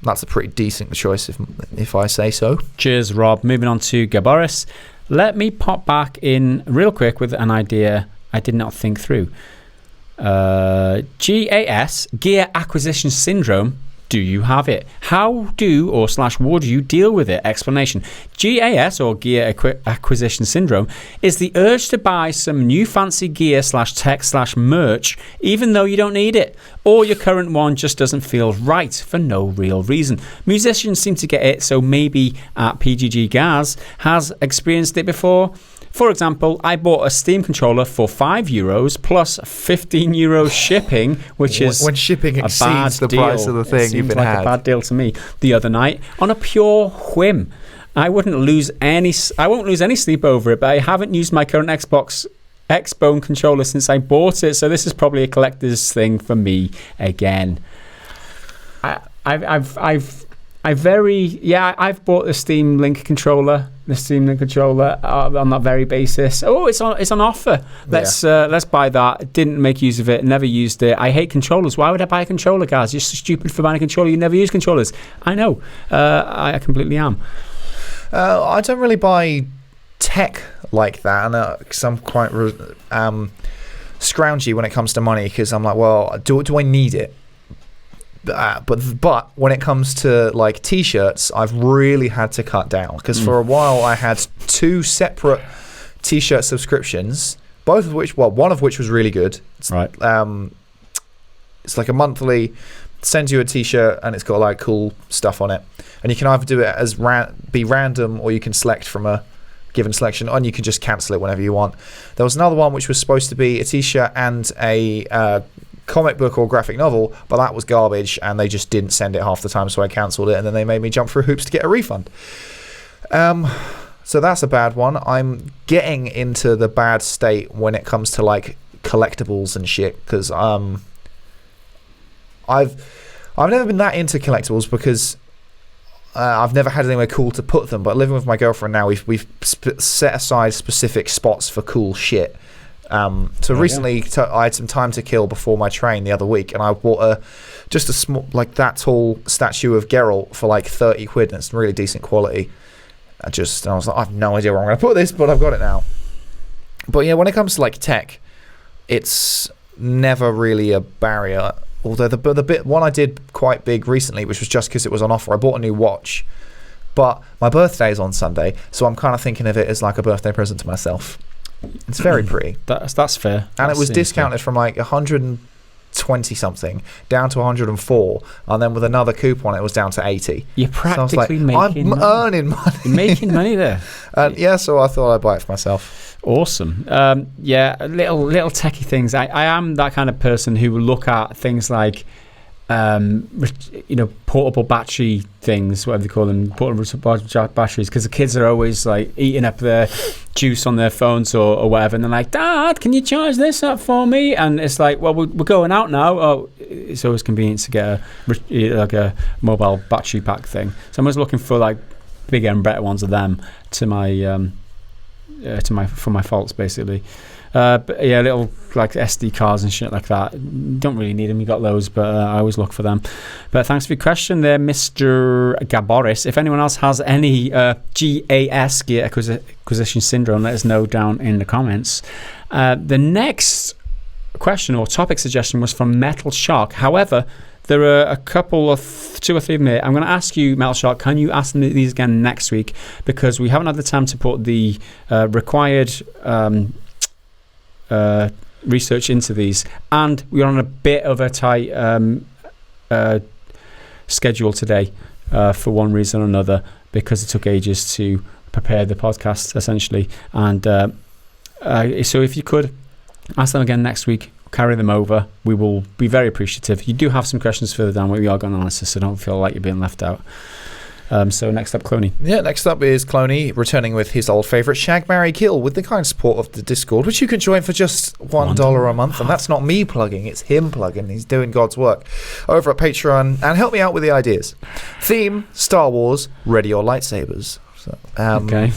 that's a pretty decent choice if I say so. Cheers, Rob. Moving on to Gaboris. Let me pop back in real quick with an idea I did not think through. GAS, Gear Acquisition Syndrome. Do you have it? How do or / would you deal with it? Explanation. GAS, or Gear Acquisition Syndrome, is the urge to buy some new fancy gear / tech / merch, even though you don't need it, or your current one just doesn't feel right for no real reason. Musicians seem to get it, so maybe at PGG Gaz has experienced it before. For example, I bought a Steam controller for €5 plus €15 shipping, which is when shipping exceeds the price of the thing you've been had. A bad deal to me the other night on a pure whim. I won't lose any sleep over it, but I haven't used my current Xbone controller since I bought it, so this is probably a collector's thing for me again. I've bought the Steam Link controller. On that very basis. Oh, it's on offer. Let's buy that. Didn't make use of it. Never used it. I hate controllers. Why would I buy a controller, guys? You're so stupid for buying a controller. You never use controllers. I know. I completely am. I don't really buy tech like that, and because I'm quite scroungy when it comes to money. Because I'm like, well, do I need it? But when it comes to like t-shirts, I've really had to cut down because for a while I had 2 separate t-shirt subscriptions, one of which was really good. It's like a monthly, sends you a t-shirt and it's got like cool stuff on it, and you can either do it as be random, or you can select from a given selection, and you can just cancel it whenever you want. There was another one which was supposed to be a t-shirt and a comic book or graphic novel, but that was garbage and they just didn't send it half the time, so I cancelled it, and then they made me jump through hoops to get a refund. So that's a bad one. I'm getting into the bad state when it comes to like collectibles and shit, because I've never been that into collectibles because I've never had anywhere cool to put them, but living with my girlfriend now, we've set aside specific spots for cool shit. Recently I had some time to kill before my train the other week, and I bought just a small, like that tall statue of Geralt for like 30 quid, and it's really decent quality. I was like, I have no idea where I'm going to put this, but I've got it now. But yeah, when it comes to like tech, it's never really a barrier. Although the one I did quite big recently, which was just because it was on offer, I bought a new watch. But my birthday is on Sunday, so I'm kind of thinking of it as like a birthday present to myself. It's very pretty. That's fair. And it was discounted from like 120 something down to 104, and then with another coupon it was down to 80. You're practically making money. I'm earning money. You're making money there. So I thought I'd buy it for myself. Awesome. Little techie things. I am that kind of person who will look at things like portable battery things, whatever they call them, portable batteries, because the kids are always like eating up their juice on their phones or whatever, and they're like, Dad, can you charge this up for me? And it's like, well, we're going out now. Oh, it's always convenient to get a mobile battery pack thing. So I'm always looking for like bigger and better ones of them for my faults, basically. But yeah, little like SD cards and shit like that. Don't really need them. You got those, but I always look for them. But thanks for your question there, Mr. Gaboris. If anyone else has any GAS, gear acquisition syndrome, let us know down in the comments. The next question or topic suggestion was from Metal Shark. However, there are a couple of 2 or 3 of them here. I'm going to ask you, Metal Shark, can you ask me these again next week? Because we haven't had the time to put the required research into these, and we're on a bit of a tight schedule today for one reason or another, because it took ages to prepare the podcast essentially. And so if you could ask them again next week, carry them over, we will be very appreciative. You do have some questions further down where we are going to answer, so don't feel like you're being left out. So next up, Cloney. Yeah, next up is Cloney, returning with his old favourite Shag, Marry, Kill, with the kind support of the Discord, which you can join for just $1 a month. And that's not me plugging, it's him plugging. He's doing God's work over at Patreon. And help me out with the ideas. Theme, Star Wars, ready your lightsabers. So, okay.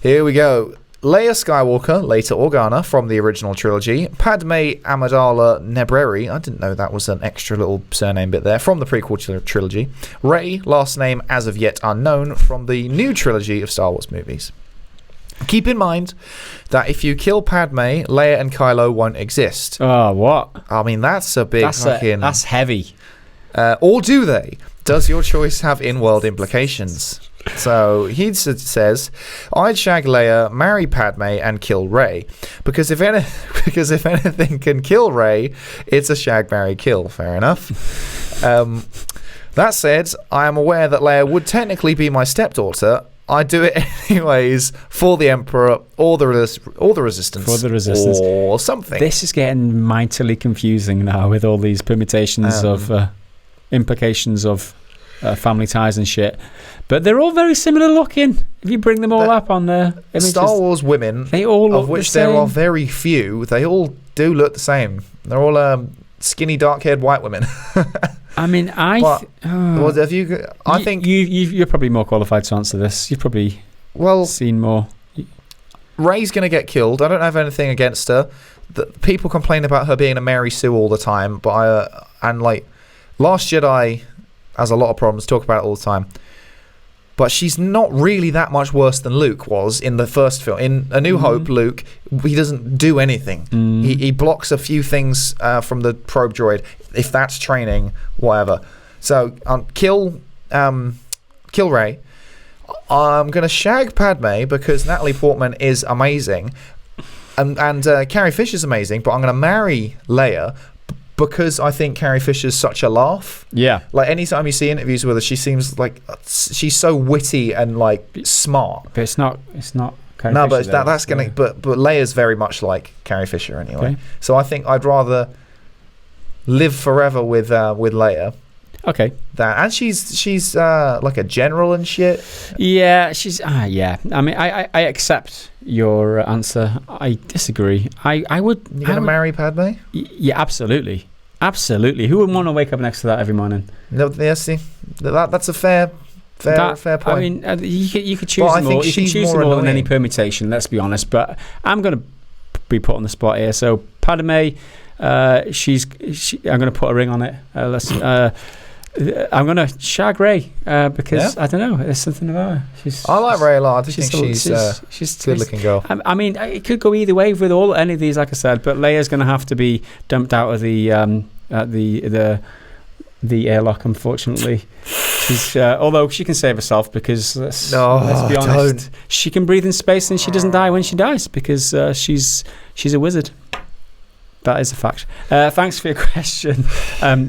Here we go. Leia Skywalker, later Organa, from the original trilogy. Padme Amidala Nebreri, I didn't know that was an extra little surname bit there, from the prequel trilogy. Rey, last name as of yet unknown, from the new trilogy of Star Wars movies. Keep in mind that if you kill Padme, Leia and Kylo won't exist. Oh, what? I mean, that's a big that's heavy. Or do they? Does your choice have in-world implications? So he says, I'd shag Leia, marry Padme, and kill Rey. Because if anything can kill Rey, it's a shag, marry, kill. Fair enough. That said, I am aware that Leia would technically be my stepdaughter. I'd do it anyways for the Emperor or the Resistance. For the Resistance. Or something. This is getting mightily confusing now with all these permutations of implications of family ties and shit. But they're all very similar looking. If you bring them all up on the images, Star Wars women, they all look of which the there are very few, they all do look the same. They're all skinny, dark-haired white women. I mean, I think you're probably more qualified to answer this. You've probably seen more. Rey's going to get killed. I don't have anything against her. People complain about her being a Mary Sue all the time, but Last Jedi has a lot of problems. Talk about it all the time. But she's not really that much worse than Luke was in the first film. In A New Hope, Luke, he doesn't do anything. He blocks a few things from the probe droid. If that's training, whatever. So kill Rey. I'm going to shag Padme because Natalie Portman is amazing. And Carrie Fisher's amazing. But I'm going to marry Leia because I think Carrie Fisher's such a laugh. Yeah. Like, anytime you see interviews with her, she seems like she's so witty and, like, smart. But it's not Carrie Fisher. No, but that's going to... But Leia's very much like Carrie Fisher anyway. Okay. So I think I'd rather live forever with Leia. Okay. And she's like a general and shit. Yeah, she's... yeah. I mean, I accept your answer. I disagree. I would... You're going to marry Padme? Yeah, absolutely. Absolutely. Who would want to wake up next to that every morning? No, yeah, see, that's a fair point. I mean, you could choose more. You can choose more than any permutation, let's be honest. But I'm going to be put on the spot here. So Padme, I'm going to put a ring on it. I'm going to shag Rey because, I don't know, there's something about her. I like Rey a lot. I think she's a good-looking girl. I mean, it could go either way with any of these, like I said, but Leia's going to have to be dumped out of the airlock, unfortunately. She's, although she can save herself because, let's be honest, she can breathe in space and she doesn't die when she dies because she's a wizard. That is a fact. Thanks for your question.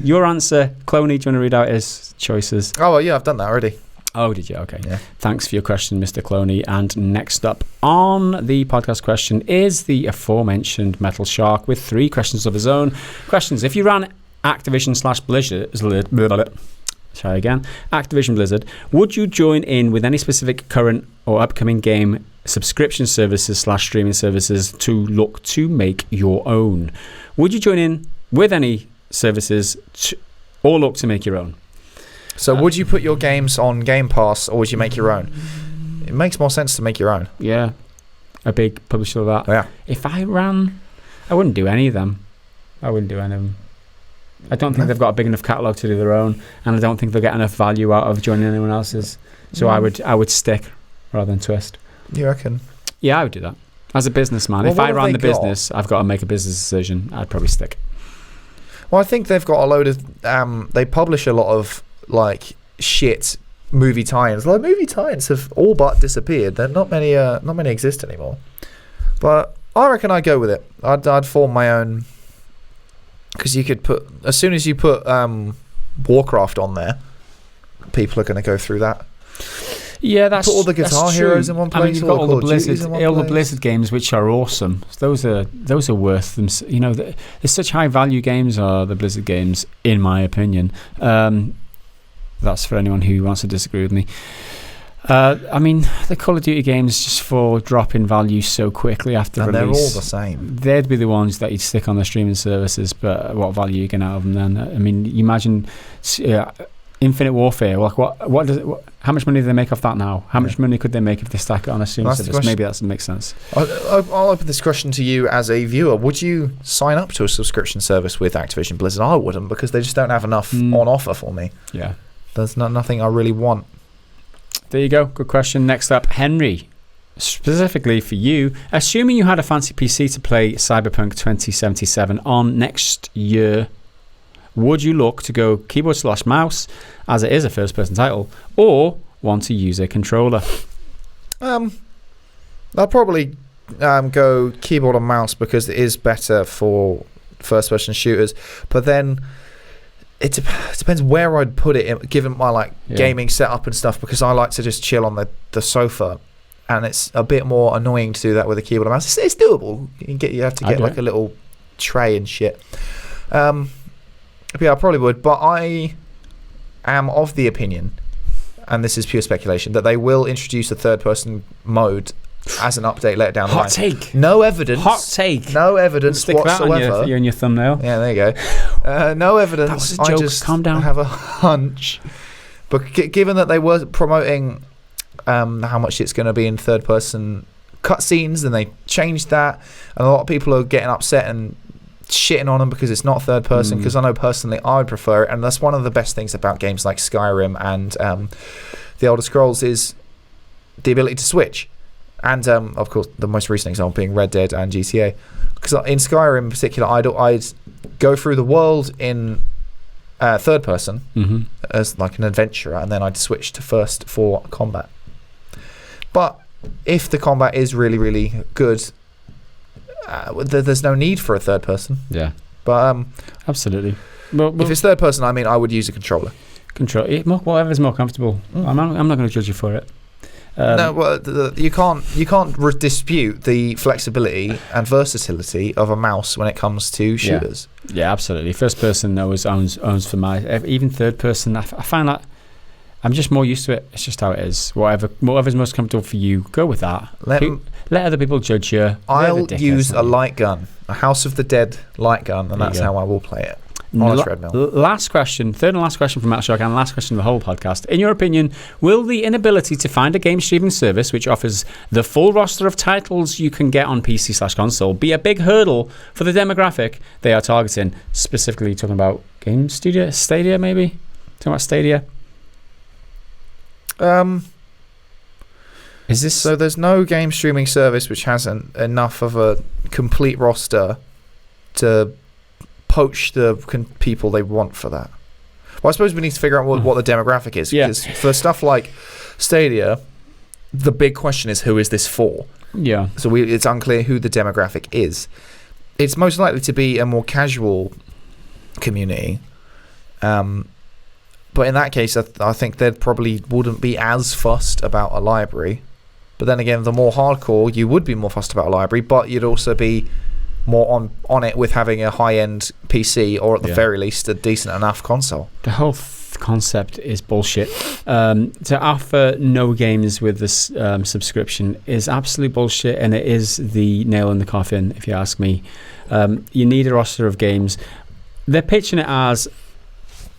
Your answer, Cloney, do you want to read out his choices? Oh, well, yeah, I've done that already. Oh, did you? Okay. Yeah. Thanks for your question, Mr. Cloney. And next up on the podcast question is the aforementioned Metal Shark with 3 questions of his own. Questions. If you ran Activision/Blizzard. Try again. Activision Blizzard. Would you join in with any specific current or upcoming game subscription services/streaming services to look to make your own? Would you join in with any services or look to make your own? So would you put your games on Game Pass or would you make your own? It makes more sense to make your own. Yeah. A big publisher of that. Yeah. If I ran, I wouldn't do any of them. I don't think they've got a big enough catalogue to do their own, and I don't think they'll get enough value out of joining anyone else's. So I would stick rather than twist. You reckon? Yeah, I would do that. As a businessman, if I ran the business, I've got to make a business decision, I'd probably stick. Well, I think they've got a load of... they publish a lot of, like, shit movie tie-ins. Like, movie tie-ins have all but disappeared. There not many exist anymore. But I reckon I'd go with it. I'd form my own... Because you could put... As soon as you put Warcraft on there, people are going to go through that. Yeah, that's put all the Guitar Heroes in one place. I mean, you've got all the Blizzard games, which are awesome. Those are worth them. You know, they're such high value games. Are the Blizzard games, in my opinion. That's for anyone who wants to disagree with me. I mean, the Call of Duty games just fall drop in value so quickly after release. And they're all the same. They'd be the ones that you'd stick on the streaming services, but what value are you getting out of them then? I mean, you imagine Infinite Warfare. Like, how much money do they make off that now? How much money could they make if they stack it on a streaming service? Maybe that makes sense. I'll open this question to you as a viewer. Would you sign up to a subscription service with Activision Blizzard? I wouldn't, because they just don't have enough on offer for me. Yeah. There's nothing I really want. There you go. Good question. Next up, Henry. Specifically for you, assuming you had a fancy PC to play Cyberpunk 2077 on next year, would you look to go keyboard/mouse, as it is a first-person title, or want to use a controller? I'll probably go keyboard and mouse because it is better for first-person shooters. But then it depends where I'd put it, given my gaming setup and stuff, because I like to just chill on the sofa, and it's a bit more annoying to do that with a keyboard and mouse. It's doable. You have to get like a little tray and shit. Yeah, I probably would, but I am of the opinion, and this is pure speculation, that they will introduce a third-person mode as an update later down the line. Hot take. No evidence. Hot take. No evidence Stick whatsoever. That on your thumbnail. Yeah, there you go. No evidence. That was a joke. I just Calm down. have a hunch. But given that they were promoting how much it's going to be in third-person cutscenes, and they changed that, and a lot of people are getting upset and shitting on them because it's not third person, because I know personally I would prefer it, and that's one of the best things about games like Skyrim and the Elder Scrolls is the ability to switch, and of course the most recent example being Red Dead and GTA, because in Skyrim in particular I'd go through the world in third person as like an adventurer, and then I'd switch to first for combat. But if the combat is really, really good, there's no need for a third person. Yeah, but absolutely. Well, if it's third person, I mean, I would use a controller. Whatever's more comfortable. I'm not going to judge you for it. No, well, you can't dispute the flexibility and versatility of a mouse when it comes to shooters. Yeah, absolutely. First person always owns for my. Even third person, I find that I'm just more used to it. It's just how it is. Whatever's most comfortable for you, go with that. Let other people judge you. I'll use a light gun, a House of the Dead light gun, and that's how I will play it. On a treadmill. Last question, third and last question from Matt Shock, and last question of the whole podcast. In your opinion, will the inability to find a game streaming service which offers the full roster of titles you can get on PC/console be a big hurdle for the demographic they are targeting? Specifically talking about Game Studio, Stadia maybe? Talking about Stadia? Is this so? There's no game streaming service which has enough of a complete roster to poach the people they want for that. Well, I suppose we need to figure out what the demographic is. Because for stuff like Stadia, the big question is, who is this for? Yeah. So it's unclear who the demographic is. It's most likely to be a more casual community. But in that case, I think they probably wouldn't be as fussed about a library. But then again, the more hardcore, you would be more fussed about a library, but you'd also be more on it with having a high-end PC or at the very least a decent enough console. The whole concept is bullshit. To offer no games with this subscription is absolute bullshit, and it is the nail in the coffin, if you ask me. You need a roster of games. They're pitching it as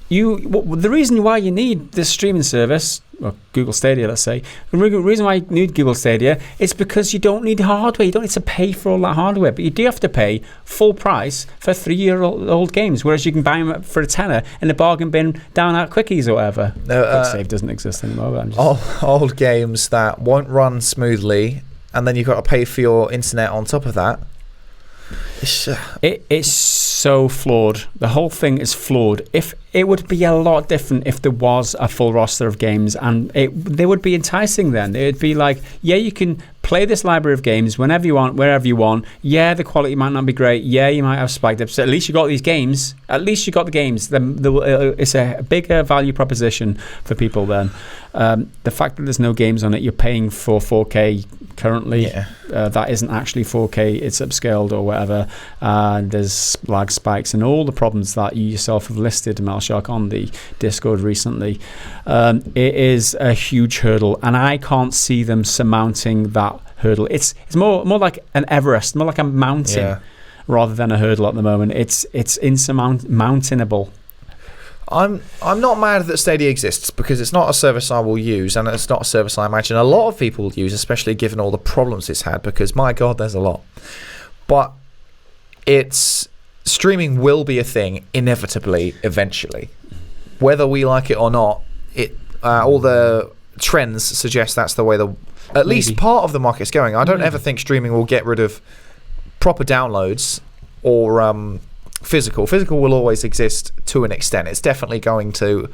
the reason why you need this streaming service, or Google Stadia, let's say, the reason why you need Google Stadia is because you don't need hardware. You don't need to pay for all that hardware, but you do have to pay full price for 3-year-old games, whereas you can buy them for a tenner in a bargain bin down at Quickies or whatever. No, Save doesn't exist anymore. But I'm just... old games that won't run smoothly, and then you've got to pay for your internet on top of that. It's so flawed. The whole thing is flawed. If it would be a lot different if there was a full roster of games, and they would be enticing then. It would be like, yeah, you can play this library of games whenever you want, wherever you want. Yeah, the quality might not be great. Yeah, you might have spiked up. So at least you got these games. At least you got the games. It's a bigger value proposition for people then. The fact that there's no games on it, you're paying for 4K currently. Yeah. That isn't actually 4K. It's upscaled or whatever. There's lag spikes and all the problems that you yourself have listed, Melshark, on the Discord recently. It is a huge hurdle, and I can't see them surmounting that hurdle. It's more like an Everest, more like a mountain rather than a hurdle at the moment. It's insurmountable. I'm not mad that Stadia exists, because it's not a service I will use, and it's not a service I imagine a lot of people will use, especially given all the problems it's had, because my God, there's a lot. But streaming will be a thing inevitably, eventually. Whether we like it or not, all the trends suggest that's the way at least part of the market's going. I don't ever think streaming will get rid of proper downloads or physical. Physical will always exist to an extent. It's definitely going to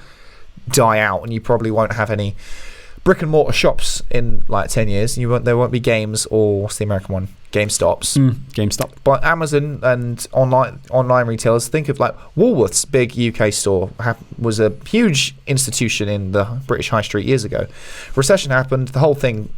die out, and you probably won't have any brick and mortar shops in like 10 years. There won't be games, or what's the American one? GameStops. GameStop. But Amazon and online retailers, think of like Woolworths' big UK store was a huge institution in the British High Street years ago. Recession happened, the whole thing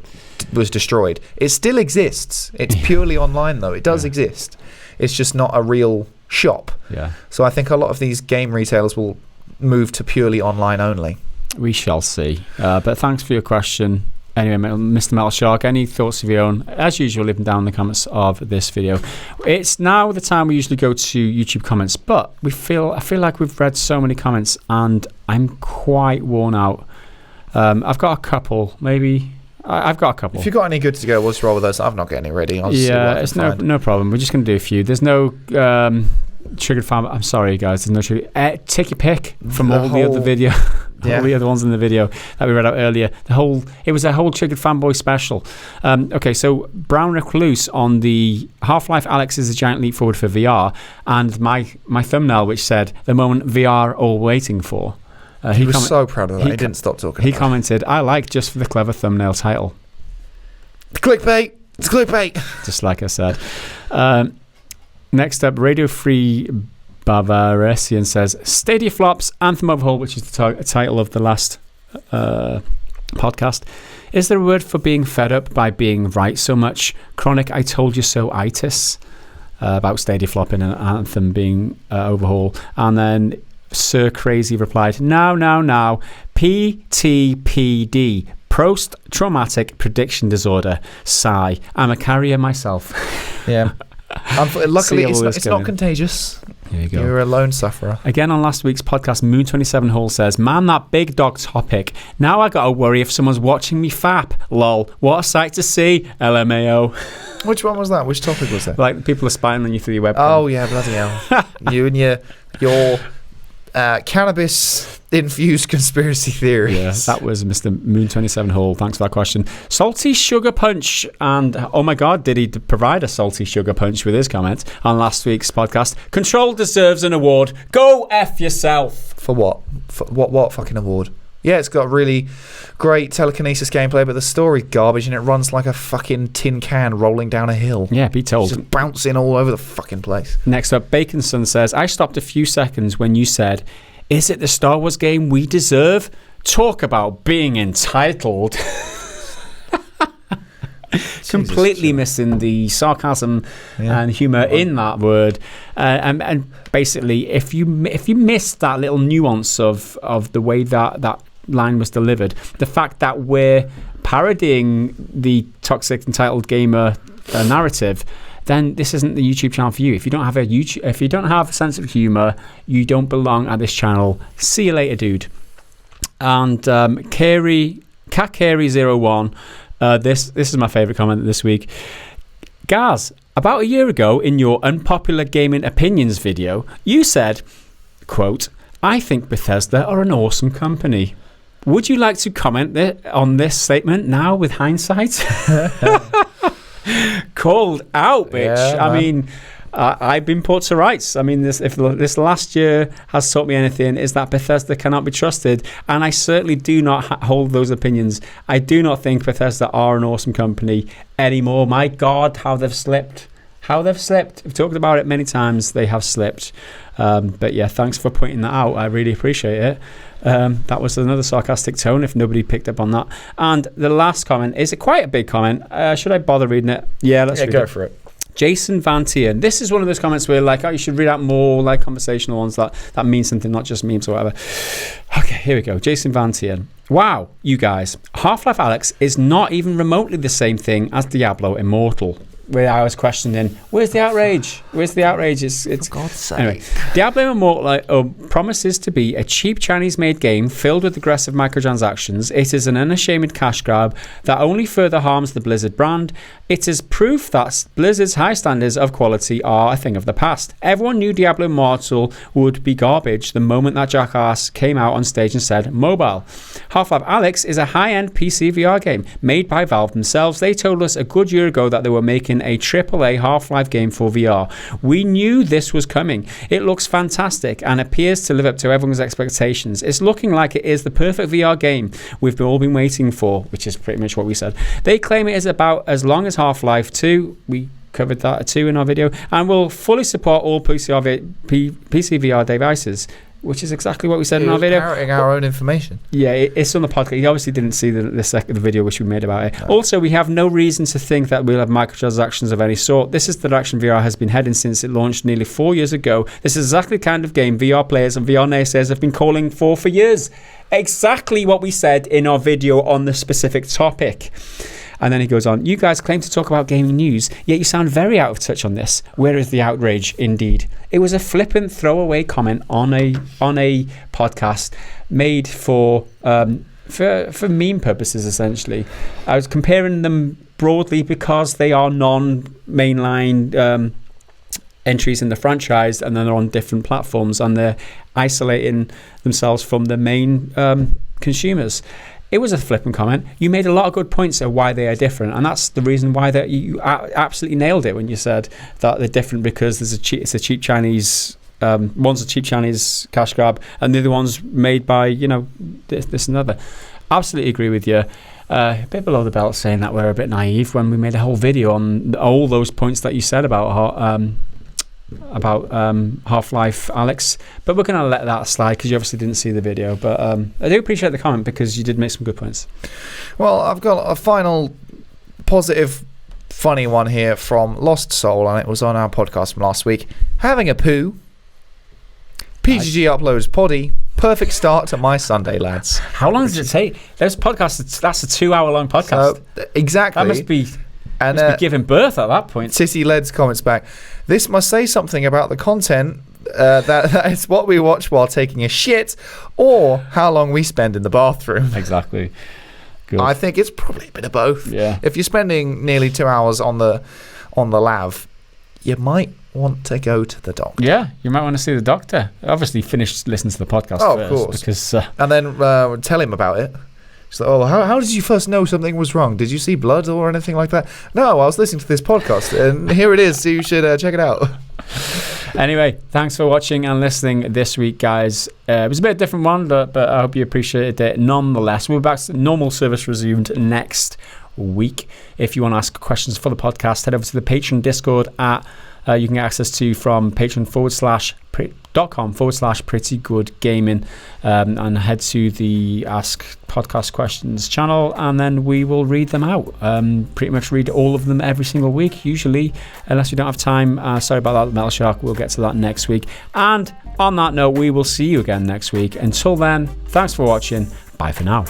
was destroyed. It still exists. It's purely online though. It does exist. It's just not a real shop. Yeah. So I think a lot of these game retailers will move to purely online only. We shall see. But thanks for your question. Anyway, Mr. Metal Shark, any thoughts of your own? As usual, leave them down in the comments of this video. It's now the time we usually go to YouTube comments, but I feel like we've read so many comments, and I'm quite worn out. I've got a couple, maybe. I've got a couple. If you've got any good to go, we'll just roll with those. I've not got any ready. It's no problem. We're just going to do a few. There's no triggered farm. I'm sorry, guys. There's no trigger. Take your pick from all the other video. All the other ones in the video that we read out earlier. It was a whole Triggered Fanboy special. Okay, so Brown Recluse on the Half-Life Alyx is a giant leap forward for VR, and my thumbnail which said the moment VR all waiting for. He was so proud of that. He didn't stop talking. He commented, "I like just for the clever thumbnail title." Clickbait. It's clickbait. Just like I said. Next up, Radio Free Bavaresian says, Stadia flops, Anthem overhaul, which is the title of the last podcast. Is there a word for being fed up by being right so much? Chronic I told you so itis about Stadia flopping and Anthem being overhaul. And then Sir Crazy replied, now, PTPD, post-traumatic prediction disorder, sigh. I'm a carrier myself. Yeah. Luckily, it's not contagious. There you go. You're a lone sufferer. Again, on last week's podcast, Moon27 Hall says, man, that big dog topic. Now I gotta worry if someone's watching me fap. Lol. What a sight to see. LMAO. Which one was that? Which topic was that? Like people are spying on you through your webcam. Oh, yeah, bloody hell. You and your cannabis-infused conspiracy theories. Yeah, that was Mr. Moon27 Hall. Thanks for that question. Salty Sugar Punch. And, oh my God, did he provide a Salty Sugar Punch with his comment on last week's podcast? Control deserves an award. Go F yourself. For what? For what fucking award? Yeah, it's got a really great telekinesis gameplay, but the story garbage, and it runs like a fucking tin can rolling down a hill. Yeah, be told. Just bouncing all over the fucking place. Next up, Baconson says, I stopped a few seconds when you said, is it the Star Wars game we deserve? Talk about being entitled. Completely missing the sarcasm and humour in that word, and basically, if you missed that little nuance of the way that line was delivered, the fact that we're parodying the toxic entitled gamer narrative, then this isn't the YouTube channel for you. If you don't have a sense of humour, you don't belong at this channel. See you later, dude. And Carey01. This is my favourite comment this week. Gaz, about a year ago in your unpopular gaming opinions video, you said, quote, "I think Bethesda are an awesome company." Would you like to comment on this statement now with hindsight? Called out, bitch. Yeah, I mean, I've been put to rights. I mean, if this last year has taught me anything, is that Bethesda cannot be trusted, and I certainly do not hold those opinions. I do not think Bethesda are an awesome company anymore. My God, how they've slipped. We've talked about it many times. They have slipped. But yeah, thanks for pointing that out. I really appreciate it. That was another sarcastic tone if nobody picked up on that. And the last comment is quite a big comment. Should I bother reading it? Yeah, let's read it. Go for it. Jason Van Tieren. This is one of those comments where you should read out more conversational ones that mean something, not just memes or whatever. Okay, here we go. Jason Van Tieren. Wow, you guys. Half-Life Alyx is not even remotely the same thing as Diablo Immortal. Where I was questioning, where's the outrage? It's for God's sake. Anyway, Diablo Immortal promises to be a cheap Chinese-made game filled with aggressive microtransactions. It is an unashamed cash grab that only further harms the Blizzard brand. It is proof that Blizzard's high standards of quality are a thing of the past. Everyone knew Diablo Immortal would be garbage the moment that jackass came out on stage and said mobile. Half-Life Alyx is a high-end PC VR game made by Valve themselves. They told us a good year ago that they were making a AAA Half-Life game for VR. We knew this was coming. It looks fantastic and appears to live up to everyone's expectations. It's looking like it is the perfect VR game we've all been waiting for, which is pretty much what we said. They claim it is about as long as Half-Life 2. We covered that too in our video, and will fully support all PC VR devices, which is exactly what we said in our video. Parroting our own information. Yeah, it's on the podcast. You obviously didn't see the video which we made about it. No. Also, we have no reason to think that we'll have microtransactions of any sort. This is the direction VR has been heading since it launched nearly 4 years ago. This is exactly the kind of game VR players and VR naysayers have been calling for years. Exactly what we said in our video on the specific topic. And then he goes on, you guys claim to talk about gaming news, yet you sound very out of touch on this. Where is the outrage, indeed? It was a flippant throwaway comment on a podcast made for meme purposes, essentially. I was comparing them broadly because they are non-mainline entries in the franchise, and then they're on different platforms, and they're isolating themselves from the main consumers. It was a flippant comment. You made a lot of good points of why they are different, and that's the reason why that you absolutely nailed it when you said that they're different, because it's a cheap Chinese. One's a cheap Chinese cash grab, and the other one's made by this and other. Absolutely agree with you. A bit below the belt saying that we're a bit naive when we made a whole video on all those points that you said about Half-Life Alyx, but we're going to let that slide because you obviously didn't see the video. But I do appreciate the comment because you did make some good points. Well, I've got a final positive, funny one here from Lost Soul, and it was on our podcast from last week. Having a poo. PGG uploads poddy. Perfect start to my Sunday, lads. How long does it take? There's podcasts. That's a 2 hour long podcast. Exactly. That must be giving birth at that point. Sissy Led's comments back. This must say something about the content that it's what we watch while taking a shit, or how long we spend in the bathroom. Exactly. Good. I think it's probably a bit of both. Yeah. If you're spending nearly 2 hours on the lav, you might want to go to the doctor. Yeah, you might want to see the doctor. Obviously, finish listening to the podcast first. Of course. Because, and then tell him about it. So, how did you first know something was wrong? Did you see blood or anything like that? No, I was listening to this podcast, and here it is, so you should check it out. Anyway, thanks for watching and listening this week, guys. It was a bit of a different one, but I hope you appreciated it nonetheless. We'll be back to normal service resumed next week. If you want to ask questions for the podcast, head over to the Patreon Discord you can get access to from patreon.com/. youtube.com/prettygoodgaming, and head to the Ask Podcast Questions channel, and then we will read them out. Pretty much read all of them every single week, usually, unless we don't have time. Sorry about that, Metal Shark. We'll get to that next week. And on that note, we will see you again next week. Until then, thanks for watching. Bye for now.